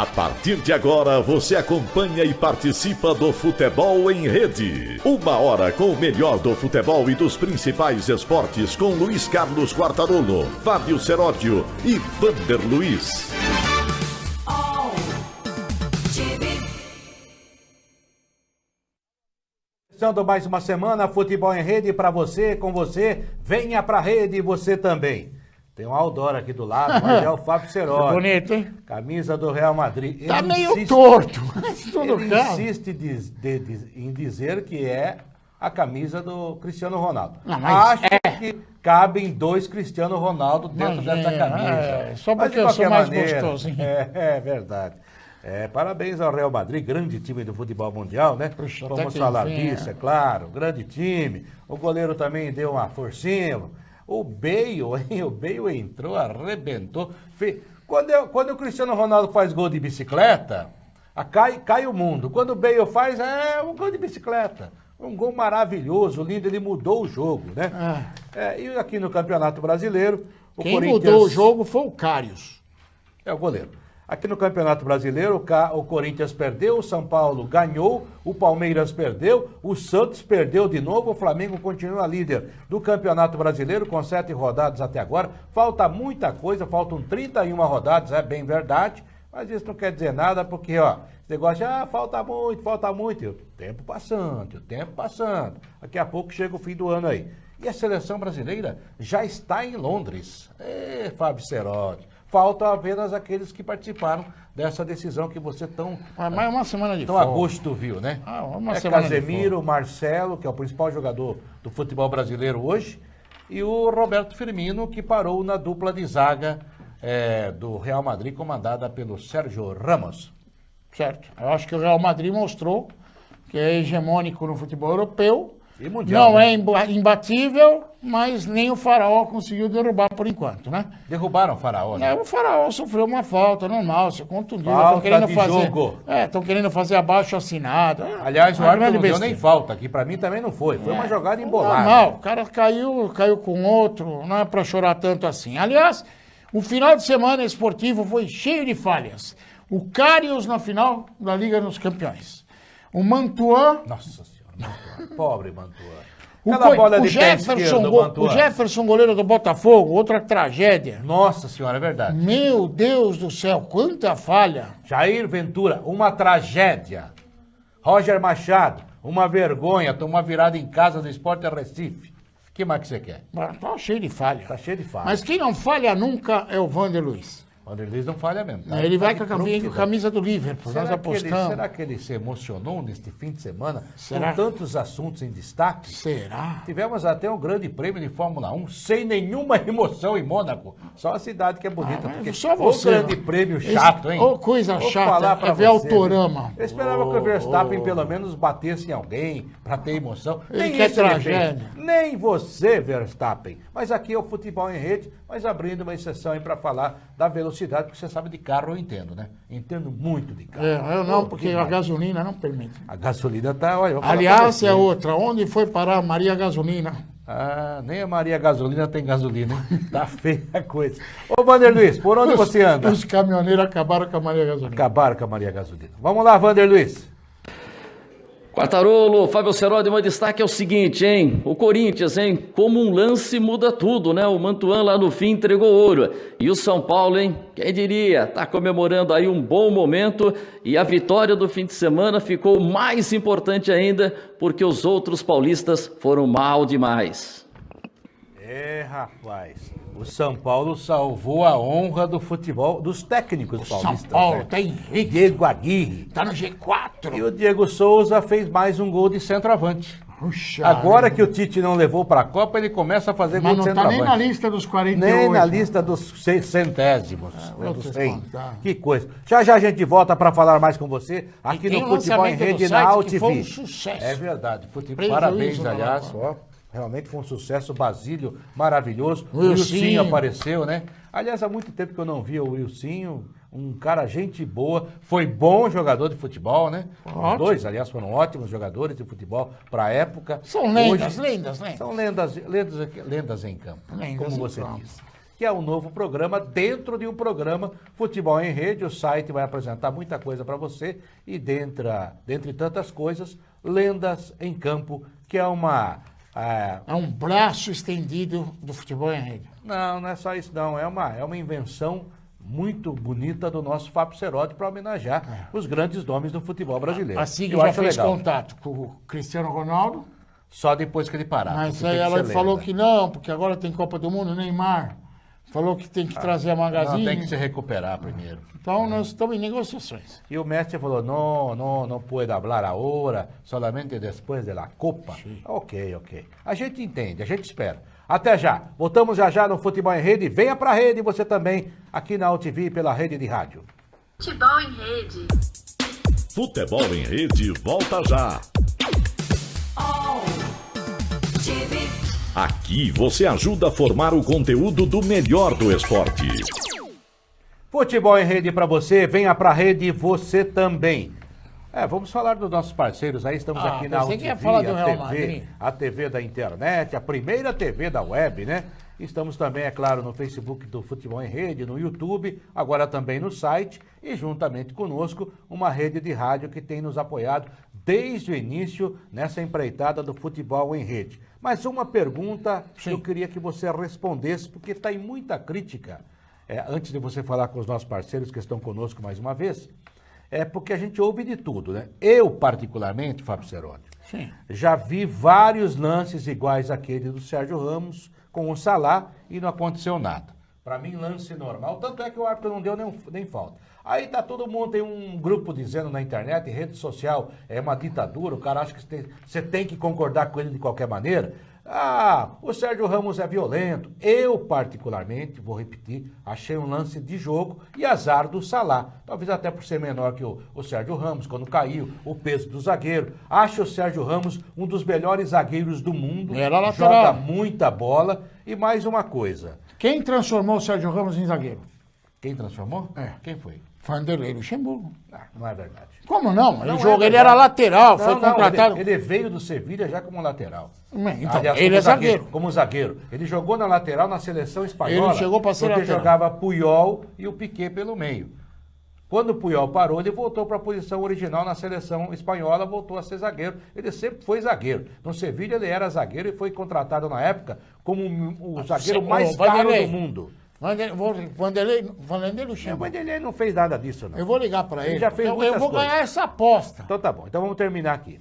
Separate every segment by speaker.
Speaker 1: A partir de agora, você acompanha e participa do Futebol em Rede. 1 hora com o melhor do futebol e dos principais esportes com Luiz Carlos Quartarolo, Fábio Seródio e Vander Luiz.
Speaker 2: Começando mais uma semana, Futebol em Rede para você, com você. Venha pra rede você também. Tem um Aldora aqui do lado, mas é o Fábio Seródio.
Speaker 3: Bonito, hein?
Speaker 2: Camisa do Real Madrid.
Speaker 3: Tá meio torto, mas tudo
Speaker 2: ele
Speaker 3: calma.
Speaker 2: insiste em dizer que é a camisa do Cristiano Ronaldo.
Speaker 3: Não, mas
Speaker 2: acho que cabem 2 Cristiano Ronaldo dentro dessa camisa.
Speaker 3: Só porque eu sou mais gostoso, hein?
Speaker 2: É verdade. Parabéns ao Real Madrid, grande time do futebol mundial, né?
Speaker 3: Puxa,
Speaker 2: vamos falar disso, é claro, grande time. O goleiro também deu uma forcinha. O Bale, hein? O Bale entrou, arrebentou. Quando o Cristiano Ronaldo faz gol de bicicleta, cai o mundo. Quando o Bale faz, é um gol de bicicleta. Um gol maravilhoso, lindo, ele mudou o jogo, né? E aqui no Campeonato Brasileiro,
Speaker 3: Quem mudou o jogo foi o Karius.
Speaker 2: É o goleiro. Aqui no Campeonato Brasileiro, o Corinthians perdeu, o São Paulo ganhou, o Palmeiras perdeu, o Santos perdeu de novo, o Flamengo continua líder do Campeonato Brasileiro com 7 rodadas até agora. Falta muita coisa, faltam 31 rodadas, é bem verdade, mas isso não quer dizer nada porque, esse negócio de, falta muito, o tempo passando, daqui a pouco chega o fim do ano aí. E a seleção brasileira já está em Londres. Fábio Seródio. Faltam apenas aqueles que participaram dessa decisão que você
Speaker 3: mais uma semana de
Speaker 2: tão a gosto viu, né?
Speaker 3: Uma semana
Speaker 2: Casemiro, Marcelo, que é o principal jogador do futebol brasileiro hoje, e o Roberto Firmino, que parou na dupla de zaga do Real Madrid, comandada pelo Sérgio Ramos.
Speaker 3: Certo. Eu acho que o Real Madrid mostrou que é hegemônico no futebol europeu.
Speaker 2: E mundial,
Speaker 3: não
Speaker 2: né?
Speaker 3: é imbatível, mas nem o Faraó conseguiu derrubar por enquanto, né?
Speaker 2: Derrubaram o Faraó, né?
Speaker 3: O Faraó sofreu uma falta normal, se contundiu.
Speaker 2: Falta de jogo.
Speaker 3: Estão querendo fazer abaixo assinado.
Speaker 2: Aliás, o árbitro não deu nem falta, que pra mim também não foi. Foi uma jogada embolada.
Speaker 3: Normal, o cara caiu com outro, não é pra chorar tanto assim. Aliás, o final de semana esportivo foi cheio de falhas. O Karius na final da Liga dos Campeões. O Mantuan...
Speaker 2: Nossa Senhora. Pobre Mantua.
Speaker 3: O Jefferson, goleiro do Botafogo, outra tragédia.
Speaker 2: Nossa Senhora, é verdade.
Speaker 3: Meu Deus do céu, quanta falha.
Speaker 2: Jair Ventura, uma tragédia. Roger Machado, uma vergonha, tomou uma virada em casa do Sport Recife. O que mais que você quer?
Speaker 3: Tá cheio de falha.
Speaker 2: Tá cheio de falha.
Speaker 3: Mas quem não falha nunca é o Vander Luiz.
Speaker 2: O Vander Luiz não falha mesmo. Tá?
Speaker 3: Ele vai com a camisa do Liverpool, nós apostamos.
Speaker 2: Será que ele se emocionou neste fim de semana?
Speaker 3: Será?
Speaker 2: Com tantos assuntos em destaque?
Speaker 3: Será?
Speaker 2: Tivemos até um grande prêmio de Fórmula 1, sem nenhuma emoção em Mônaco. Só a cidade que é bonita. Porque
Speaker 3: só você.
Speaker 2: O grande prêmio chato, hein?
Speaker 3: Ô, coisa chata, é ver Autorama.
Speaker 2: Eu esperava que o Verstappen pelo menos batesse em alguém para ter emoção.
Speaker 3: Ele quer tragédia.
Speaker 2: Nem você, Verstappen. Mas aqui é o Futebol em Rede, mas abrindo uma exceção aí para falar da velocidade, porque você sabe de carro eu entendo, né? Entendo muito de carro.
Speaker 3: Eu não, porque a gasolina não permite.
Speaker 2: A gasolina tá, olha...
Speaker 3: Aliás, é outra. Onde foi parar a Maria Gasolina?
Speaker 2: Nem a Maria Gasolina tem gasolina, hein? Tá feia a coisa. Ô, Vander Luiz, por onde você anda?
Speaker 3: Os caminhoneiros acabaram com a Maria Gasolina.
Speaker 2: Acabaram com a Maria Gasolina. Vamos lá, Vander Luiz.
Speaker 4: Quartarolo, Fábio Seródio, meu destaque é o seguinte, hein? O Corinthians, hein? Como um lance muda tudo, né? O Mantuan lá no fim entregou ouro. E o São Paulo, hein? Quem diria? Tá comemorando aí um bom momento e a vitória do fim de semana ficou mais importante ainda porque os outros paulistas foram mal demais.
Speaker 2: Rapaz, o São Paulo salvou a honra do futebol, dos técnicos paulistas.
Speaker 3: São Paulo tá Henrique.
Speaker 2: Diego Aguirre.
Speaker 3: Tá no G4.
Speaker 2: E o Diego Souza fez mais um gol de centroavante.
Speaker 3: Puxa,
Speaker 2: agora que o Tite não levou para a Copa, ele começa a fazer gol de centroavante.
Speaker 3: Mas não tá nem na lista dos 48.
Speaker 2: Nem na lista dos centésimos. Dos 100.
Speaker 3: Tá.
Speaker 2: Que coisa. Já já a gente volta para falar mais com você aqui no Futebol em Rede na AltV.
Speaker 3: Foi um sucesso.
Speaker 2: É verdade. Parabéns, aliás. Realmente foi um sucesso, Basílio, maravilhoso. O Wilsinho apareceu, né? Aliás, há muito tempo que eu não via o Wilsinho, um cara gente boa, foi bom jogador de futebol, né? Os dois, aliás, foram ótimos jogadores de futebol para a época.
Speaker 3: São lendas, lendas.
Speaker 2: São lendas em campo, como você diz. que é um novo programa dentro de um programa Futebol em Rede. O site vai apresentar muita coisa para você e dentre tantas coisas, Lendas em Campo, que é uma...
Speaker 3: É um braço estendido do futebol em rede.
Speaker 2: Não é só isso não, é uma invenção muito bonita do nosso Fábio Cerotti para homenagear os grandes nomes do futebol brasileiro.
Speaker 3: Assim que
Speaker 2: Eu
Speaker 3: já
Speaker 2: acho
Speaker 3: fez
Speaker 2: legal.
Speaker 3: contato com o Cristiano Ronaldo,
Speaker 2: Só depois que ele parar.
Speaker 3: mas
Speaker 2: porque
Speaker 3: aí
Speaker 2: tem que
Speaker 3: ela
Speaker 2: ser
Speaker 3: falou
Speaker 2: lenda.
Speaker 3: que não, porque agora tem Copa do Mundo, Neymar falou que tem que trazer a
Speaker 2: Não,
Speaker 3: Magazine.
Speaker 2: tem que se recuperar primeiro.
Speaker 3: Então nós estamos em negociações.
Speaker 2: E o mestre falou, não pode falar agora, solamente depois da Copa. Ok. A gente entende, a gente espera. Até já. Voltamos já no Futebol em Rede. Venha pra rede você também, aqui na UTV pela rede de rádio.
Speaker 5: Futebol em Rede.
Speaker 1: Futebol em Rede volta já. Aqui você ajuda a formar o conteúdo do melhor do esporte.
Speaker 2: Futebol em Rede pra você, venha pra rede você também. Vamos falar dos nossos parceiros aí, estamos aqui na
Speaker 3: pensei que ia
Speaker 2: UTV,
Speaker 3: falar do Real Madrid.
Speaker 2: a TV da internet, a primeira TV da web, né? Estamos também, é claro, no Facebook do Futebol em Rede, no YouTube, agora também no site e juntamente conosco uma rede de rádio que tem nos apoiado desde o início nessa empreitada do Futebol em Rede. Mas uma pergunta que eu queria que você respondesse, porque está em muita crítica, antes de você falar com os nossos parceiros que estão conosco mais uma vez, porque a gente ouve de tudo, né? Eu, particularmente, Fábio Cerotti, já vi vários lances iguais àquele do Sérgio Ramos com o Salah e não aconteceu nada. Para mim, lance normal, tanto é que o árbitro não deu nem falta. Aí tá todo mundo, tem um grupo dizendo na internet, rede social, é uma ditadura, o cara acha que você tem que concordar com ele de qualquer maneira. O Sérgio Ramos é violento. Eu, particularmente, vou repetir, achei um lance de jogo e azar do Salah. Talvez até por ser menor que o Sérgio Ramos, quando caiu, o peso do zagueiro. Acho o Sérgio Ramos um dos melhores zagueiros do mundo.
Speaker 3: Era lateral.
Speaker 2: Joga muita bola. E mais uma coisa.
Speaker 3: Quem transformou o Sérgio Ramos em zagueiro?
Speaker 2: Quem transformou? Quem foi?
Speaker 3: Vanderlei Luxemburgo.
Speaker 2: Não é verdade.
Speaker 3: Como não?
Speaker 2: Não é
Speaker 3: Ele
Speaker 2: verdade.
Speaker 3: era lateral, foi
Speaker 2: Não,
Speaker 3: contratado.
Speaker 2: ele veio do Sevilha já como lateral.
Speaker 3: Então,
Speaker 2: Aliás,
Speaker 3: ele
Speaker 2: como
Speaker 3: é zagueiro.
Speaker 2: Como zagueiro. Ele jogou na lateral na seleção espanhola.
Speaker 3: Ele chegou pra ser
Speaker 2: porque
Speaker 3: lateral.
Speaker 2: jogava Puyol e o Piquet pelo meio. Quando o Puyol parou, ele voltou para a posição original na seleção espanhola, voltou a ser zagueiro. Ele sempre foi zagueiro. No Sevilha ele era zagueiro e foi contratado na época como o zagueiro mais caro do mundo.
Speaker 3: Vanderlei
Speaker 2: O
Speaker 3: Luxemburgo.
Speaker 2: Vanderlei não fez nada disso, não.
Speaker 3: Eu vou ligar para ele.
Speaker 2: já fez
Speaker 3: eu
Speaker 2: muitas
Speaker 3: vou
Speaker 2: coisas.
Speaker 3: ganhar essa aposta.
Speaker 2: Então tá bom, então vamos terminar aqui.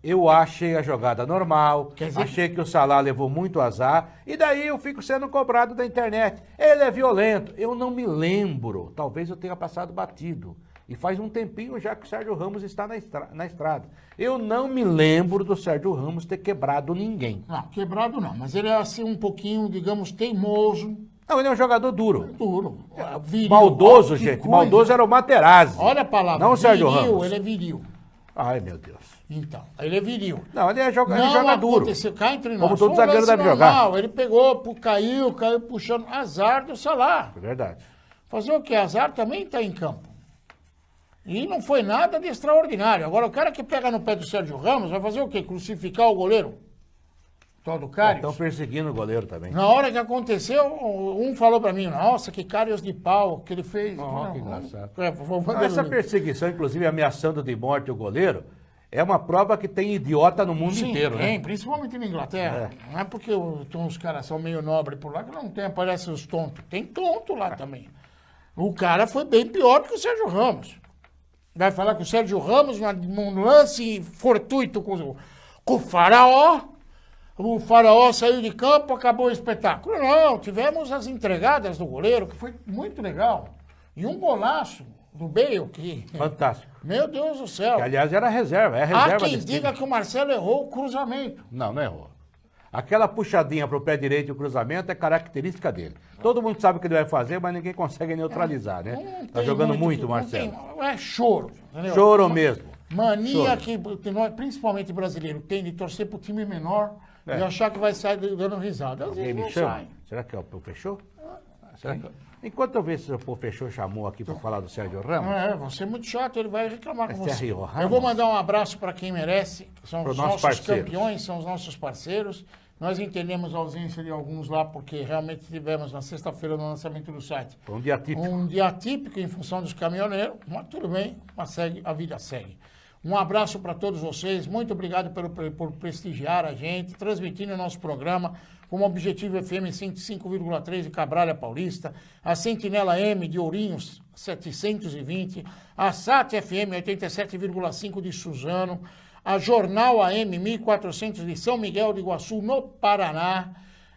Speaker 2: Eu achei a jogada normal,
Speaker 3: Quer dizer-
Speaker 2: achei que o Salah levou muito azar, e daí eu fico sendo cobrado da internet. Ele é violento. Eu não me lembro, talvez eu tenha passado batido. E faz um tempinho já que o Sérgio Ramos está na estrada. Eu não me lembro do Sérgio Ramos ter quebrado ninguém.
Speaker 3: Não, quebrado não, mas ele é assim um pouquinho, digamos, teimoso,
Speaker 2: Não, ele é um jogador duro.
Speaker 3: duro, viril.
Speaker 2: Maldoso,
Speaker 3: Ó, que
Speaker 2: gente.
Speaker 3: coisa.
Speaker 2: Maldoso era o Materazzi.
Speaker 3: Olha a palavra,
Speaker 2: Não o Sérgio
Speaker 3: viril,
Speaker 2: Ramos.
Speaker 3: ele é viril.
Speaker 2: Ai, meu Deus.
Speaker 3: Então, ele é viril.
Speaker 2: Não, ele joga
Speaker 3: Não
Speaker 2: duro.
Speaker 3: aconteceu, cá entre nós.
Speaker 2: Como todo
Speaker 3: Foi um
Speaker 2: zagueiro
Speaker 3: lance
Speaker 2: deve jogar.
Speaker 3: normal, ele pegou, caiu puxando, azar do Salah.
Speaker 2: É verdade.
Speaker 3: Fazer o quê? Azar também está em campo. E não foi nada de extraordinário. Agora, o cara que pega no pé do Sérgio Ramos vai fazer o quê? Crucificar o goleiro? Tal do Cários?
Speaker 2: Estão perseguindo o goleiro também.
Speaker 3: Na hora que aconteceu, um falou pra mim, nossa, que Cários de pau que ele fez.
Speaker 2: Que engraçado.
Speaker 3: Vou
Speaker 2: Essa perseguição, inclusive ameaçando de morte o goleiro, é uma prova que tem idiota no mundo inteiro,
Speaker 3: tem,
Speaker 2: né?
Speaker 3: principalmente na Inglaterra. Não é porque os caras são meio nobres por lá que não tem, aparece os tontos. Tem tonto lá também. O cara foi bem pior do que o Sérgio Ramos. Vai falar que o Sérgio Ramos, num lance fortuito com o Faraó saiu de campo, acabou o espetáculo. Não, tivemos as entregadas do goleiro, que foi muito legal. E um golaço do Bale, que...
Speaker 2: Fantástico.
Speaker 3: Meu Deus do céu.
Speaker 2: Que, aliás, era reserva, é
Speaker 3: Há
Speaker 2: reserva
Speaker 3: quem
Speaker 2: desse
Speaker 3: diga
Speaker 2: time.
Speaker 3: que o Marcelo errou o cruzamento.
Speaker 2: Não errou. Aquela puxadinha pro pé direito e o cruzamento é característica dele. Todo mundo sabe o que ele vai fazer, mas ninguém consegue neutralizar, né?
Speaker 3: Não
Speaker 2: Tá
Speaker 3: tem
Speaker 2: jogando muito,
Speaker 3: não
Speaker 2: Marcelo.
Speaker 3: tem- é choro. Entendeu?
Speaker 2: Choro mesmo.
Speaker 3: Mania
Speaker 2: Choro.
Speaker 3: que nós, principalmente brasileiro, tem de torcer pro time menor e achar que vai sair dando risada. Às
Speaker 2: Alguém
Speaker 3: vezes
Speaker 2: me
Speaker 3: não
Speaker 2: chama?
Speaker 3: sai.
Speaker 2: Será que é o Pô Fechou? Será que... Enquanto eu ver se o Pô Fechou chamou aqui para falar do Sérgio Ramos,
Speaker 3: você é muito chato, ele vai reclamar com você.
Speaker 2: Sérgio Ramos?
Speaker 3: Eu vou mandar um abraço para quem merece, são
Speaker 2: Pro
Speaker 3: os
Speaker 2: nossos
Speaker 3: nossos
Speaker 2: parceiros.
Speaker 3: campeões, são os nossos parceiros. Nós entendemos a ausência de alguns lá, porque realmente tivemos na sexta-feira no lançamento do site.
Speaker 2: Foi um dia típico.
Speaker 3: Um dia típico em função dos caminhoneiros, mas tudo bem, mas a vida segue. Um abraço para todos vocês, muito obrigado por prestigiar a gente, transmitindo o nosso programa, como Objetivo FM 105,3 de Cabralha Paulista, a Sentinela M de Ourinhos 720, a SAT FM 87,5 de Suzano, a Jornal AM 1400 de São Miguel de Iguaçu, no Paraná,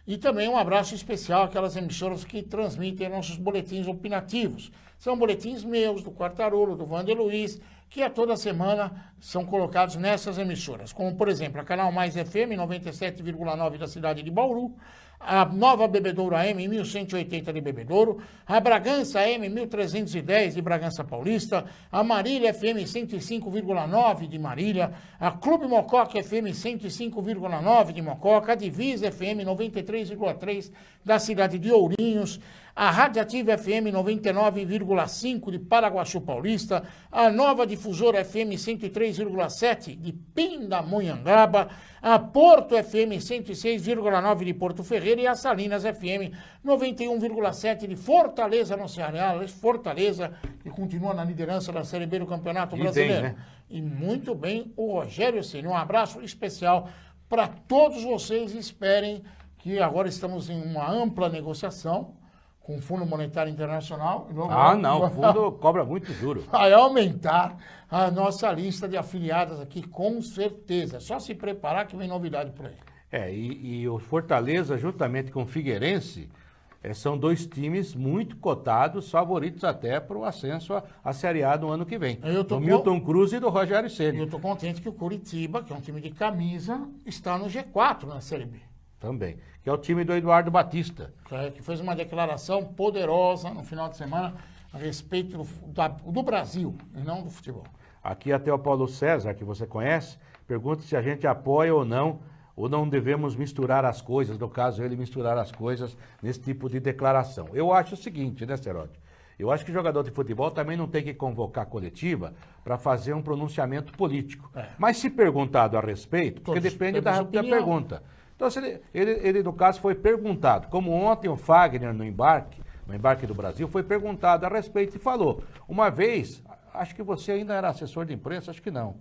Speaker 3: e também um abraço especial àquelas emissoras que transmitem nossos boletins opinativos. São boletins meus, do Quartarolo, do Wander Luiz, que a toda semana são colocados nessas emissoras, como, por exemplo, a Canal Mais FM 97,9 da cidade de Bauru, a Nova Bebedouro AM 1180 de Bebedouro, a Bragança AM 1310 de Bragança Paulista, a Marília FM 105,9 de Marília, a Clube Mococa FM 105,9 de Mococa, a Divisa FM 93,3 da cidade de Ourinhos, a Radiativa FM 99,5 de Paraguaçu Paulista, a Nova Difusora FM 103,7 de Pindamonhangaba, a Porto FM 106,9 de Porto Ferreira e a Salinas FM 91,7 de Fortaleza, no Ceará. Fortaleza, que continua na liderança da Série B do Campeonato Brasileiro. Bem, né? E muito bem o Rogério Ceni. Um abraço especial para todos vocês. Esperem que agora estamos em uma ampla negociação com o Fundo Monetário Internacional.
Speaker 2: O fundo cobra muito juro.
Speaker 3: Vai aumentar a nossa lista de afiliadas aqui, com certeza. É só se preparar que vem novidade por aí.
Speaker 2: E o Fortaleza, juntamente com o Figueirense, são dois times muito cotados, favoritos até para o ascenso à Série A do ano que vem. Do Milton Cruz e do Rogério Ceni.
Speaker 3: Eu estou contente que o Curitiba, que é um time de camisa, está no G4 na Série B.
Speaker 2: Também, que é o time do Eduardo Batista.
Speaker 3: Que fez uma declaração poderosa no final de semana a respeito do Brasil e não do futebol.
Speaker 2: Aqui até o Paulo César, que você conhece, pergunta se a gente apoia ou não devemos misturar as coisas, no caso ele misturar as coisas nesse tipo de declaração. Eu acho o seguinte, né, Serote? Eu acho que jogador de futebol também não tem que convocar coletiva para fazer um pronunciamento político. Mas se perguntado a respeito, porque depende da pergunta. Então, ele, no caso, foi perguntado, como ontem o Fagner no embarque do Brasil, foi perguntado a respeito e falou. Uma vez, acho que você ainda era assessor de imprensa, acho que não.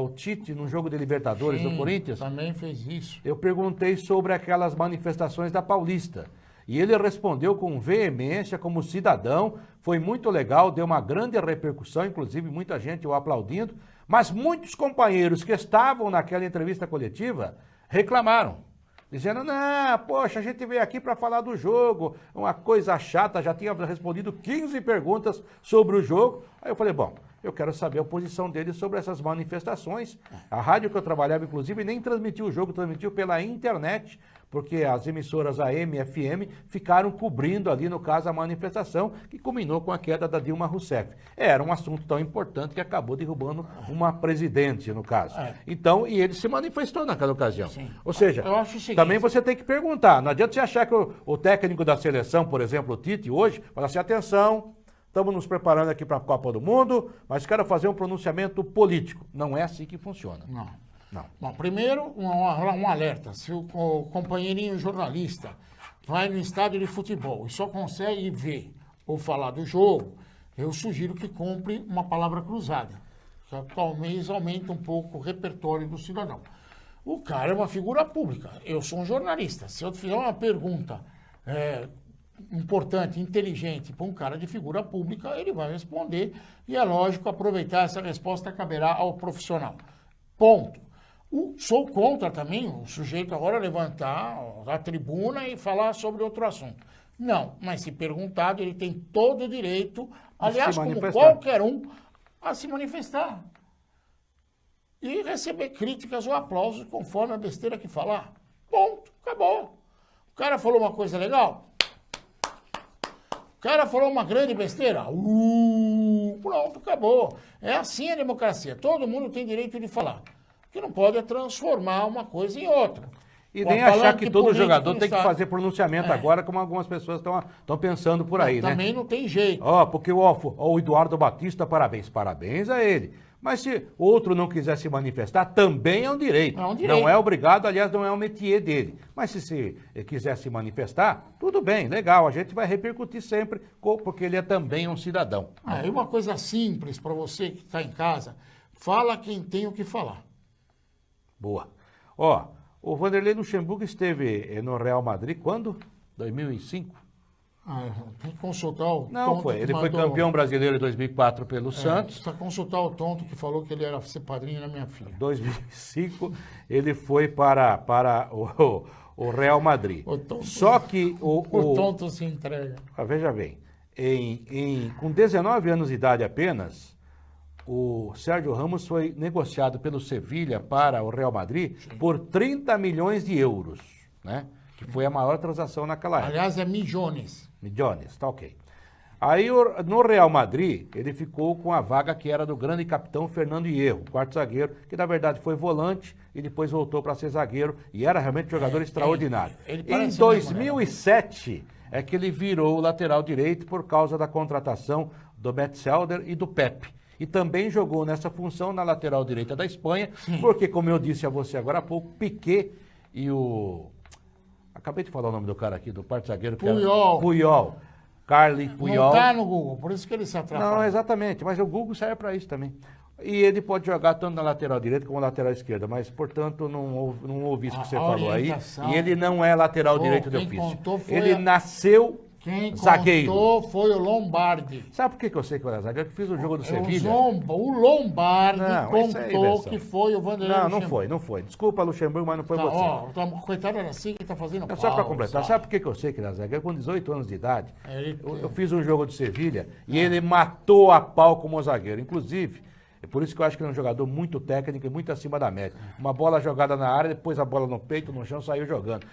Speaker 2: O Tite, no jogo de Libertadores do Corinthians.
Speaker 3: Também fez isso.
Speaker 2: Eu perguntei sobre aquelas manifestações da Paulista. E ele respondeu com veemência, como cidadão. Foi muito legal, deu uma grande repercussão, inclusive muita gente o aplaudindo. Mas muitos companheiros que estavam naquela entrevista coletiva reclamaram, dizendo, não, poxa, a gente veio aqui para falar do jogo, uma coisa chata, já tinha respondido 15 perguntas sobre o jogo. Aí eu falei, bom, eu quero saber a posição dele sobre essas manifestações. A rádio que eu trabalhava, inclusive, nem transmitiu o jogo, transmitiu pela internet, porque as emissoras AM e FM ficaram cobrindo ali, no caso, a manifestação, que culminou com a queda da Dilma Rousseff. Era um assunto tão importante que acabou derrubando uma presidente, no caso. Então, e ele se manifestou naquela ocasião.
Speaker 3: Sim.
Speaker 2: Ou seja,
Speaker 3: eu acho o seguinte,
Speaker 2: também você tem que perguntar. Não adianta você achar que o técnico da seleção, por exemplo, o Tite, hoje, fala assim, atenção, estamos nos preparando aqui para a Copa do Mundo, mas quero fazer um pronunciamento político. Não é assim que funciona.
Speaker 3: Não.
Speaker 2: Não.
Speaker 3: Bom, primeiro, um alerta. Se o companheirinho jornalista vai no estádio de futebol e só consegue ver ou falar do jogo, eu sugiro que compre uma palavra cruzada, que talvez aumente um pouco o repertório do cidadão. O cara é uma figura pública. Eu sou um jornalista. Se eu fizer uma pergunta importante, inteligente para um cara de figura pública, ele vai responder e é lógico aproveitar essa resposta caberá ao profissional. Ponto. Sou contra também o sujeito agora levantar a tribuna e falar sobre outro assunto. Não, mas se perguntado, ele tem todo o direito, aliás, como qualquer um, a se manifestar. E receber críticas ou aplausos conforme a besteira que falar. Ponto, acabou. O cara falou uma coisa legal? O cara falou uma grande besteira? Pronto, acabou. É assim a democracia. Todo mundo tem direito de falar. Que não pode transformar uma coisa em outra.
Speaker 2: E nem achar que todo jogador tem que fazer pronunciamento agora, como algumas pessoas estão pensando por aí, né?
Speaker 3: Também não tem jeito.
Speaker 2: Porque o Eduardo Batista, parabéns a ele. Mas se outro não quiser se manifestar, também é um direito.
Speaker 3: É um direito.
Speaker 2: Não é obrigado, aliás, não é um métier dele. Mas se quiser se manifestar, tudo bem, legal. A gente vai repercutir sempre, porque ele é também um cidadão.
Speaker 3: E uma coisa simples para você que está em casa, fala quem tem o que falar.
Speaker 2: Boa. Ó, o Vanderlei Luxemburgo esteve no Real Madrid quando? 2005?
Speaker 3: Tem que consultar o
Speaker 2: Não,
Speaker 3: tonto
Speaker 2: foi.
Speaker 3: que
Speaker 2: Ele foi
Speaker 3: mandou-
Speaker 2: campeão brasileiro em 2004 pelo Santos.
Speaker 3: Precisa consultar o tonto que falou que ele era ser padrinho da minha filha.
Speaker 2: 2005 ele foi para o Real Madrid.
Speaker 3: O tonto-
Speaker 2: Só que
Speaker 3: O tonto se entrega.
Speaker 2: veja bem, com 19 anos de idade apenas, o Sérgio Ramos foi negociado pelo Sevilha para o Real Madrid por 30 milhões de euros, né? Que foi a maior transação naquela época.
Speaker 3: Aliás, é milhões.
Speaker 2: Milhões, tá ok. Aí no Real Madrid, ele ficou com a vaga que era do grande capitão Fernando Hierro, quarto zagueiro, que na verdade foi volante e depois voltou para ser zagueiro e era realmente um jogador extraordinário.
Speaker 3: ele
Speaker 2: Em
Speaker 3: parece
Speaker 2: 2007 é que ele virou o lateral direito por causa da contratação do Metzelder e do Pepe. E também jogou nessa função na lateral direita da Espanha, porque, como eu disse a você agora há pouco, Piqué e o... Acabei de falar o nome do cara aqui, do quarto zagueiro. Que
Speaker 3: Puyol.
Speaker 2: Era Puyol. Carly Puyol.
Speaker 3: Não tá no Google, por isso que ele se atrapalha.
Speaker 2: Não, exatamente, mas o Google serve para isso também. E ele pode jogar tanto na lateral direita como na lateral esquerda, mas, portanto, não ouvi isso que você falou aí.
Speaker 3: orientação.
Speaker 2: E ele não é lateral
Speaker 3: Pô,
Speaker 2: direito de
Speaker 3: quem
Speaker 2: ofício.
Speaker 3: contou foi
Speaker 2: Ele
Speaker 3: a-
Speaker 2: nasceu
Speaker 3: Quem
Speaker 2: zagueiro.
Speaker 3: contou foi o Lombardi.
Speaker 2: Sabe por que eu sei que ele é zagueiro? Que fiz o jogo do Sevilha.
Speaker 3: O Lombardi
Speaker 2: Não, isso é
Speaker 3: contou
Speaker 2: invenção.
Speaker 3: que foi o Vanderlei
Speaker 2: Não,
Speaker 3: Luxemburgo.
Speaker 2: não foi. Desculpa, Luxemburgo, mas não foi
Speaker 3: Tá,
Speaker 2: você.
Speaker 3: coitado era assim que tá fazendo
Speaker 2: Só para
Speaker 3: pausa.
Speaker 2: completar, sabe por que eu sei que ele é zagueiro? Com 18 anos de idade,
Speaker 3: Ele-
Speaker 2: eu fiz um jogo de Sevilha e ele matou a pau como zagueiro. Inclusive, é por isso que eu acho que ele é um jogador muito técnico e muito acima da média. Uma bola jogada na área, depois a bola no peito, no chão, saiu jogando.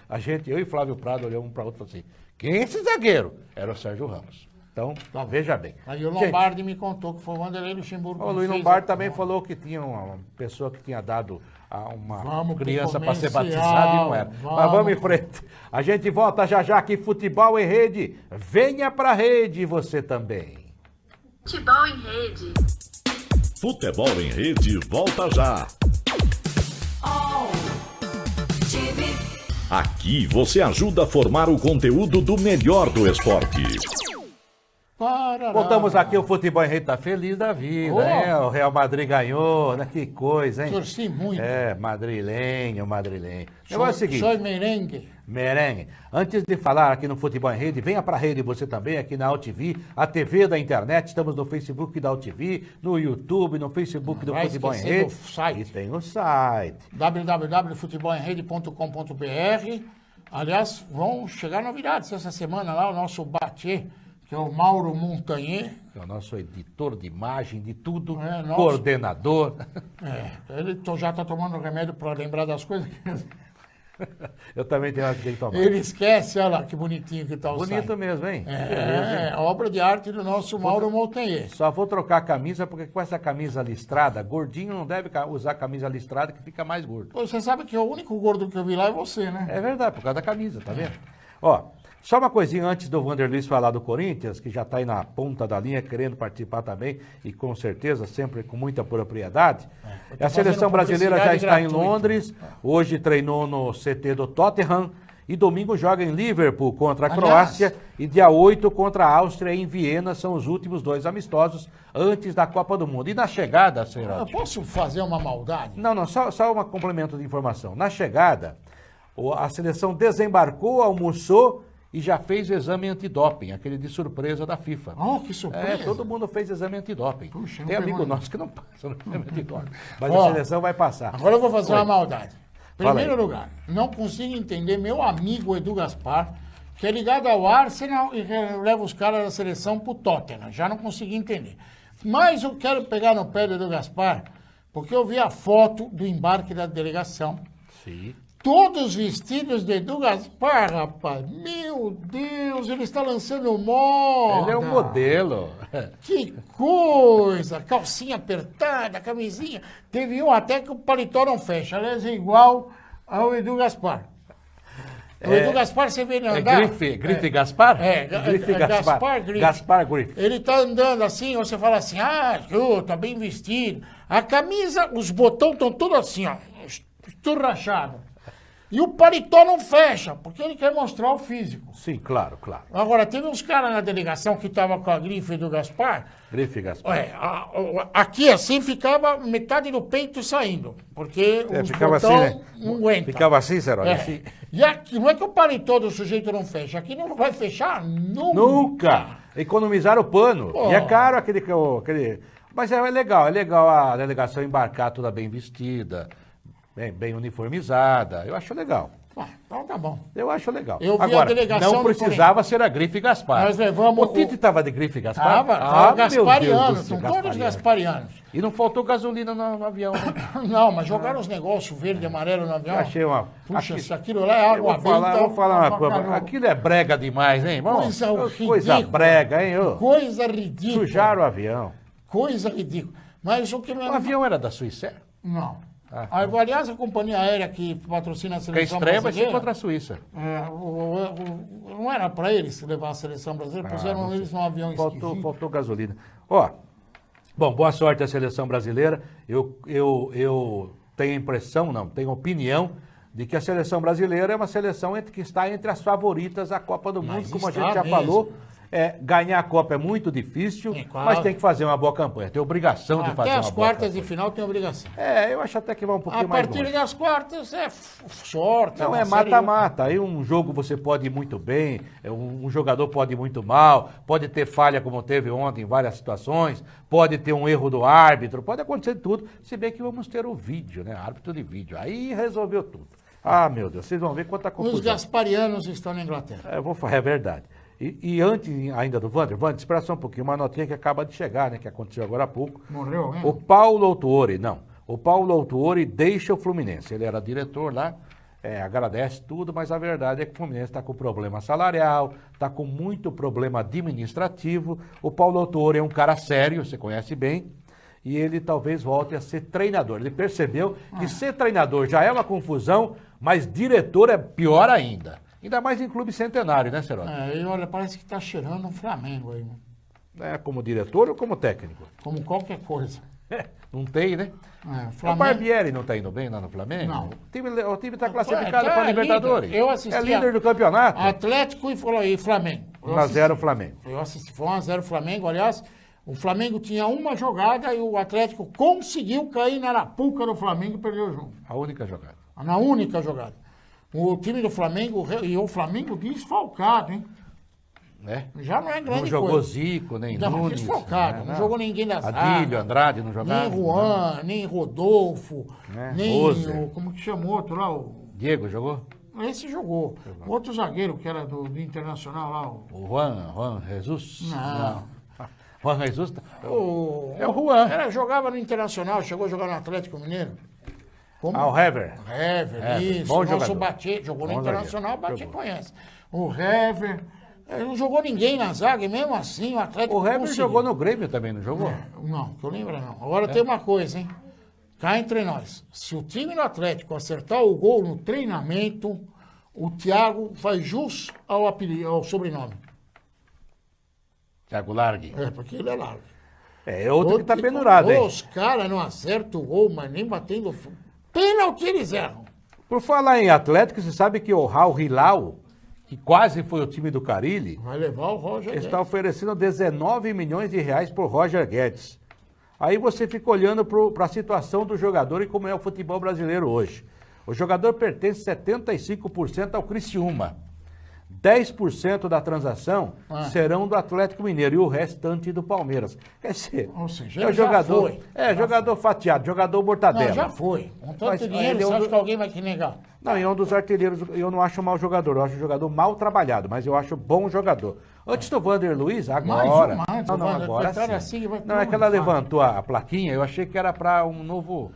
Speaker 2: Eu e Flávio Prado olhamos um para outro e falamos assim, quem é esse zagueiro? Era o Sérgio Ramos. Então, veja bem.
Speaker 3: Aí o
Speaker 2: Gente,
Speaker 3: Lombardi me contou que foi o Vanderlei Luxemburgo.
Speaker 2: o
Speaker 3: que
Speaker 2: Luiz
Speaker 3: fez
Speaker 2: Lombardi
Speaker 3: a-
Speaker 2: também falou que tinha uma pessoa que tinha dado a uma
Speaker 3: Vamos pro
Speaker 2: criança para ser
Speaker 3: comercial,
Speaker 2: batizada e não era. Mas vamos em frente. A gente volta já já aqui, Futebol em Rede. Venha pra rede você também.
Speaker 5: Futebol em rede.
Speaker 1: Futebol em Rede volta já. Aqui você ajuda a formar o conteúdo do melhor do esporte.
Speaker 3: Parará.
Speaker 2: Voltamos aqui, o Futebol em Rede tá feliz da vida,
Speaker 3: Oh.
Speaker 2: né? O Real Madrid ganhou, né? Que coisa, hein?
Speaker 3: Torci muito.
Speaker 2: Madrilenho. O negócio é o seguinte.
Speaker 3: Sou merengue.
Speaker 2: Merengue. Antes de falar aqui no Futebol em Rede, venha pra rede você também, aqui na AltV, a TV da internet. Estamos no Facebook da AltV, no YouTube, no Facebook do
Speaker 3: Vai
Speaker 2: Futebol em
Speaker 3: esquecer
Speaker 2: Rede.
Speaker 3: do site.
Speaker 2: E tem o site.
Speaker 3: www.futebolemrede.com.br. Aliás, vão chegar novidades essa semana lá, o nosso Batê, que é o Mauro Montanher.
Speaker 2: Que é o nosso editor de imagem, de tudo,
Speaker 3: É, nosso.
Speaker 2: coordenador.
Speaker 3: Ele já está tomando remédio para lembrar das coisas.
Speaker 2: Eu também tenho que tomar.
Speaker 3: Ele esquece, olha lá que bonitinho que está o
Speaker 2: Bonito
Speaker 3: site.
Speaker 2: mesmo, hein? Beleza, hein?
Speaker 3: É, obra de arte do nosso Mauro Montanher.
Speaker 2: Só vou trocar a camisa, porque com essa camisa listrada, gordinho não deve usar camisa listrada, que fica mais gordo.
Speaker 3: Pô, você sabe que o único gordo que eu vi lá é você, né?
Speaker 2: É verdade, por causa da camisa, tá vendo? Ó, só uma coisinha antes do Vanderlei falar do Corinthians, que já está aí na ponta da linha, querendo participar também, e com certeza, sempre com muita propriedade.
Speaker 3: tô
Speaker 2: A seleção
Speaker 3: fazendo
Speaker 2: brasileira já
Speaker 3: publicidade
Speaker 2: está em
Speaker 3: gratuita.
Speaker 2: Londres, hoje treinou no CT do Tottenham, e domingo joga em Liverpool contra a
Speaker 3: Aliás-
Speaker 2: Croácia, e dia 8 contra a Áustria em Viena, são os últimos dois amistosos antes da Copa do Mundo. E na chegada,
Speaker 3: Eu
Speaker 2: senhor?
Speaker 3: posso fazer uma maldade?
Speaker 2: Não, só um complemento de informação. Na chegada, a seleção desembarcou, almoçou e já fez o exame antidoping, aquele de surpresa da FIFA.
Speaker 3: Oh, que surpresa.
Speaker 2: Todo mundo fez exame antidoping.
Speaker 3: Puxa, não
Speaker 2: Tem amigo
Speaker 3: pegou
Speaker 2: nosso que não passa no exame antidoping. Mas
Speaker 3: Ó,
Speaker 2: a seleção vai passar.
Speaker 3: Agora eu vou fazer
Speaker 2: Oi.
Speaker 3: uma maldade.
Speaker 2: Fala
Speaker 3: Primeiro
Speaker 2: aí.
Speaker 3: lugar, não consigo entender meu amigo Edu Gaspar, que é ligado ao Arsenal e leva os caras da seleção pro Tottenham. Já não consegui entender. Mas eu quero pegar no pé do Edu Gaspar, porque eu vi a foto do embarque da delegação.
Speaker 2: Sim.
Speaker 3: Todos vestidos de Edu Gaspar, rapaz. Meu Deus, ele está lançando moda.
Speaker 2: Ele é um modelo.
Speaker 3: Que coisa! Calcinha apertada, camisinha. Teve um até que o paletó não fecha. Aliás, é igual ao Edu Gaspar. O Edu Gaspar, você vê ele andar.
Speaker 2: Grife Gaspar?
Speaker 3: Grife Gaspar.
Speaker 2: Gaspar Grife.
Speaker 3: Ele tá andando assim, você fala assim, tá bem vestido. A camisa, os botões estão todos assim, ó, tudo rachado. E o paletó não fecha, porque ele quer mostrar o físico.
Speaker 2: Sim, claro.
Speaker 3: Agora, teve uns caras na delegação que estavam com a grife do Gaspar.
Speaker 2: Grife Gaspar.
Speaker 3: Aqui assim ficava metade do peito saindo, porque os
Speaker 2: ficava
Speaker 3: botões
Speaker 2: assim, né?
Speaker 3: não aguentam.
Speaker 2: Ficava assim, Serol? Assim.
Speaker 3: E aqui, não é que o paletó do sujeito não fecha, aqui não vai fechar
Speaker 2: Nunca! Economizaram o pano.
Speaker 3: Pô.
Speaker 2: E é caro aquele... Mas é legal a delegação embarcar toda bem vestida, bem uniformizada. Eu acho legal.
Speaker 3: Então tá bom.
Speaker 2: Eu acho legal.
Speaker 3: Eu vi
Speaker 2: Agora,
Speaker 3: a delegação
Speaker 2: não precisava ser a Grife Gaspar.
Speaker 3: Nós levamos
Speaker 2: O Tite estava de Grife Gaspar?
Speaker 3: Tava
Speaker 2: meu Deus
Speaker 3: gaspariano,
Speaker 2: do céu,
Speaker 3: são todos gasparianos.
Speaker 2: E não faltou gasolina no avião, né?
Speaker 3: Não, mas jogaram os negócios verde e amarelo no avião.
Speaker 2: Eu achei uma...
Speaker 3: Puxa, se aquilo lá é água benta...
Speaker 2: Vou falar uma coisa. Aquilo é brega demais, hein, irmão? Coisa
Speaker 3: ridícula.
Speaker 2: brega, hein?
Speaker 3: Coisa ridícula.
Speaker 2: Sujaram o avião.
Speaker 3: Coisa ridícula. Mas o que
Speaker 2: O avião era da Suíça?
Speaker 3: Não. Aliás, a companhia aérea que patrocina a
Speaker 2: Porque a
Speaker 3: seleção
Speaker 2: estreia vai
Speaker 3: brasileira...
Speaker 2: ser contra a Suíça.
Speaker 3: Não era para eles levar a seleção brasileira, puseram eles num avião esquisito.
Speaker 2: Faltou gasolina. Bom, boa sorte à seleção brasileira. Eu tenho impressão, não, tenho opinião de que a seleção brasileira é uma seleção que está entre as favoritas à Copa do Mundo,
Speaker 3: Mas
Speaker 2: como a
Speaker 3: está
Speaker 2: gente já
Speaker 3: mesmo.
Speaker 2: falou. Ganhar a Copa é muito difícil, mas tem que fazer uma boa campanha. Tem obrigação de fazer
Speaker 3: Até
Speaker 2: uma
Speaker 3: as
Speaker 2: boa
Speaker 3: quartas
Speaker 2: campanha.
Speaker 3: de final tem obrigação.
Speaker 2: Eu acho até que vai um pouquinho
Speaker 3: A
Speaker 2: mais
Speaker 3: partir
Speaker 2: longe.
Speaker 3: das quartas é sorte.
Speaker 2: Não,
Speaker 3: uma
Speaker 2: é
Speaker 3: série-
Speaker 2: mata-mata. Aí um jogo você pode ir muito bem, um jogador pode ir muito mal, pode ter falha como teve ontem em várias situações, pode ter um erro do árbitro, pode acontecer tudo, se bem que vamos ter o vídeo, né? Árbitro de vídeo. Aí resolveu tudo. Meu Deus, vocês vão ver quanta confusão.
Speaker 3: Os gasparianos estão na Inglaterra.
Speaker 2: É verdade. E antes ainda do Wander, espera só um pouquinho, uma notinha que acaba de chegar, né? Que aconteceu agora há pouco.
Speaker 3: Morreu, né?
Speaker 2: O Paulo Autuori deixa o Fluminense. Ele era diretor lá, agradece tudo, mas a verdade é que o Fluminense está com problema salarial, está com muito problema administrativo. O Paulo Autuori é um cara sério, você conhece bem, e ele talvez volte a ser treinador. Ele percebeu que ser treinador já é uma confusão, mas diretor é pior ainda. Ainda mais em clube centenário, né, Serol?
Speaker 3: E olha, parece que tá cheirando um Flamengo aí, mano.
Speaker 2: Como diretor ou como técnico?
Speaker 3: Como qualquer coisa.
Speaker 2: Não tem, né?
Speaker 3: Flamengo...
Speaker 2: O Barbieri não está indo bem lá no Flamengo?
Speaker 3: Não.
Speaker 2: O time está classificado para a
Speaker 3: líder.
Speaker 2: Libertadores.
Speaker 3: Eu assisti
Speaker 2: é líder do campeonato.
Speaker 3: Atlético e Flamengo.
Speaker 2: 1-0 Flamengo.
Speaker 3: Eu assisti, foi 1-0 Flamengo. Aliás, o Flamengo tinha uma jogada e o Atlético conseguiu cair na arapuca do Flamengo e perdeu o jogo.
Speaker 2: A única jogada.
Speaker 3: Na única jogada. O time do Flamengo, e o Flamengo desfalcado, hein? Já não é grande
Speaker 2: Não jogou
Speaker 3: coisa.
Speaker 2: Zico, nem
Speaker 3: Não,
Speaker 2: Nunes.
Speaker 3: desfalcado, não jogou ninguém da zaga.
Speaker 2: Adílio, Andrade não jogava.
Speaker 3: Nem Juan, nem Rodolfo, nem
Speaker 2: Moser.
Speaker 3: o... Como que chama o outro lá?
Speaker 2: Diego jogou?
Speaker 3: Esse jogou. O outro zagueiro que era do Internacional lá.
Speaker 2: O Juan Jesus?
Speaker 3: Não.
Speaker 2: Juan Jesus?
Speaker 3: É
Speaker 2: o Juan.
Speaker 3: Jogava no Internacional, chegou a jogar no Atlético Mineiro. Como?
Speaker 2: O Hever.
Speaker 3: Hever, isso.
Speaker 2: Bom
Speaker 3: O nosso
Speaker 2: jogador.
Speaker 3: Batê, jogou no
Speaker 2: Bom
Speaker 3: Internacional,
Speaker 2: zagueiro.
Speaker 3: Batê conhece. O Hever, ele não jogou ninguém na zaga, e mesmo assim o Atlético
Speaker 2: O Hever
Speaker 3: conseguiu.
Speaker 2: jogou no Grêmio também, não jogou?
Speaker 3: Não, que eu lembro não. Agora tem uma coisa, hein? Cá entre nós. Se o time do Atlético acertar o gol no treinamento, o Thiago faz jus ao sobrenome.
Speaker 2: Thiago Largue.
Speaker 3: Porque ele é largo.
Speaker 2: É outro que tá pendurado, hein?
Speaker 3: Os caras não acertam o gol, mas nem batendo... Pênalti eles erram.
Speaker 2: Por falar em Atlético, você sabe que o Al Hilal, que quase foi o time do Carille,
Speaker 3: Vai levar o Roger
Speaker 2: está
Speaker 3: Guedes.
Speaker 2: oferecendo 19 milhões de reais por Roger Guedes. Aí você fica olhando para a situação do jogador e como é o futebol brasileiro hoje. O jogador pertence 75% ao Criciúma. 10% da transação serão do Atlético Mineiro e o restante do Palmeiras. Quer dizer,
Speaker 3: Ou seja,
Speaker 2: é o
Speaker 3: ele já
Speaker 2: jogador,
Speaker 3: foi.
Speaker 2: jogador fatiado, jogador mortadela.
Speaker 3: Não, já foi. Com tanto
Speaker 2: Mas
Speaker 3: dinheiro,
Speaker 2: ele é
Speaker 3: você
Speaker 2: um
Speaker 3: acha
Speaker 2: do-
Speaker 3: que alguém vai te negar?
Speaker 2: Não, e é um dos artilheiros, eu não acho um mau jogador, eu acho um jogador mal trabalhado, mas eu acho bom jogador. Antes do Vander Luiz, agora...
Speaker 3: Mais,
Speaker 2: não,
Speaker 3: o Vander,
Speaker 2: agora
Speaker 3: coitado,
Speaker 2: sim.
Speaker 3: assim, vai
Speaker 2: Não, é que
Speaker 3: tomar
Speaker 2: ela
Speaker 3: um infarto.
Speaker 2: levantou a plaquinha, eu achei que era para um novo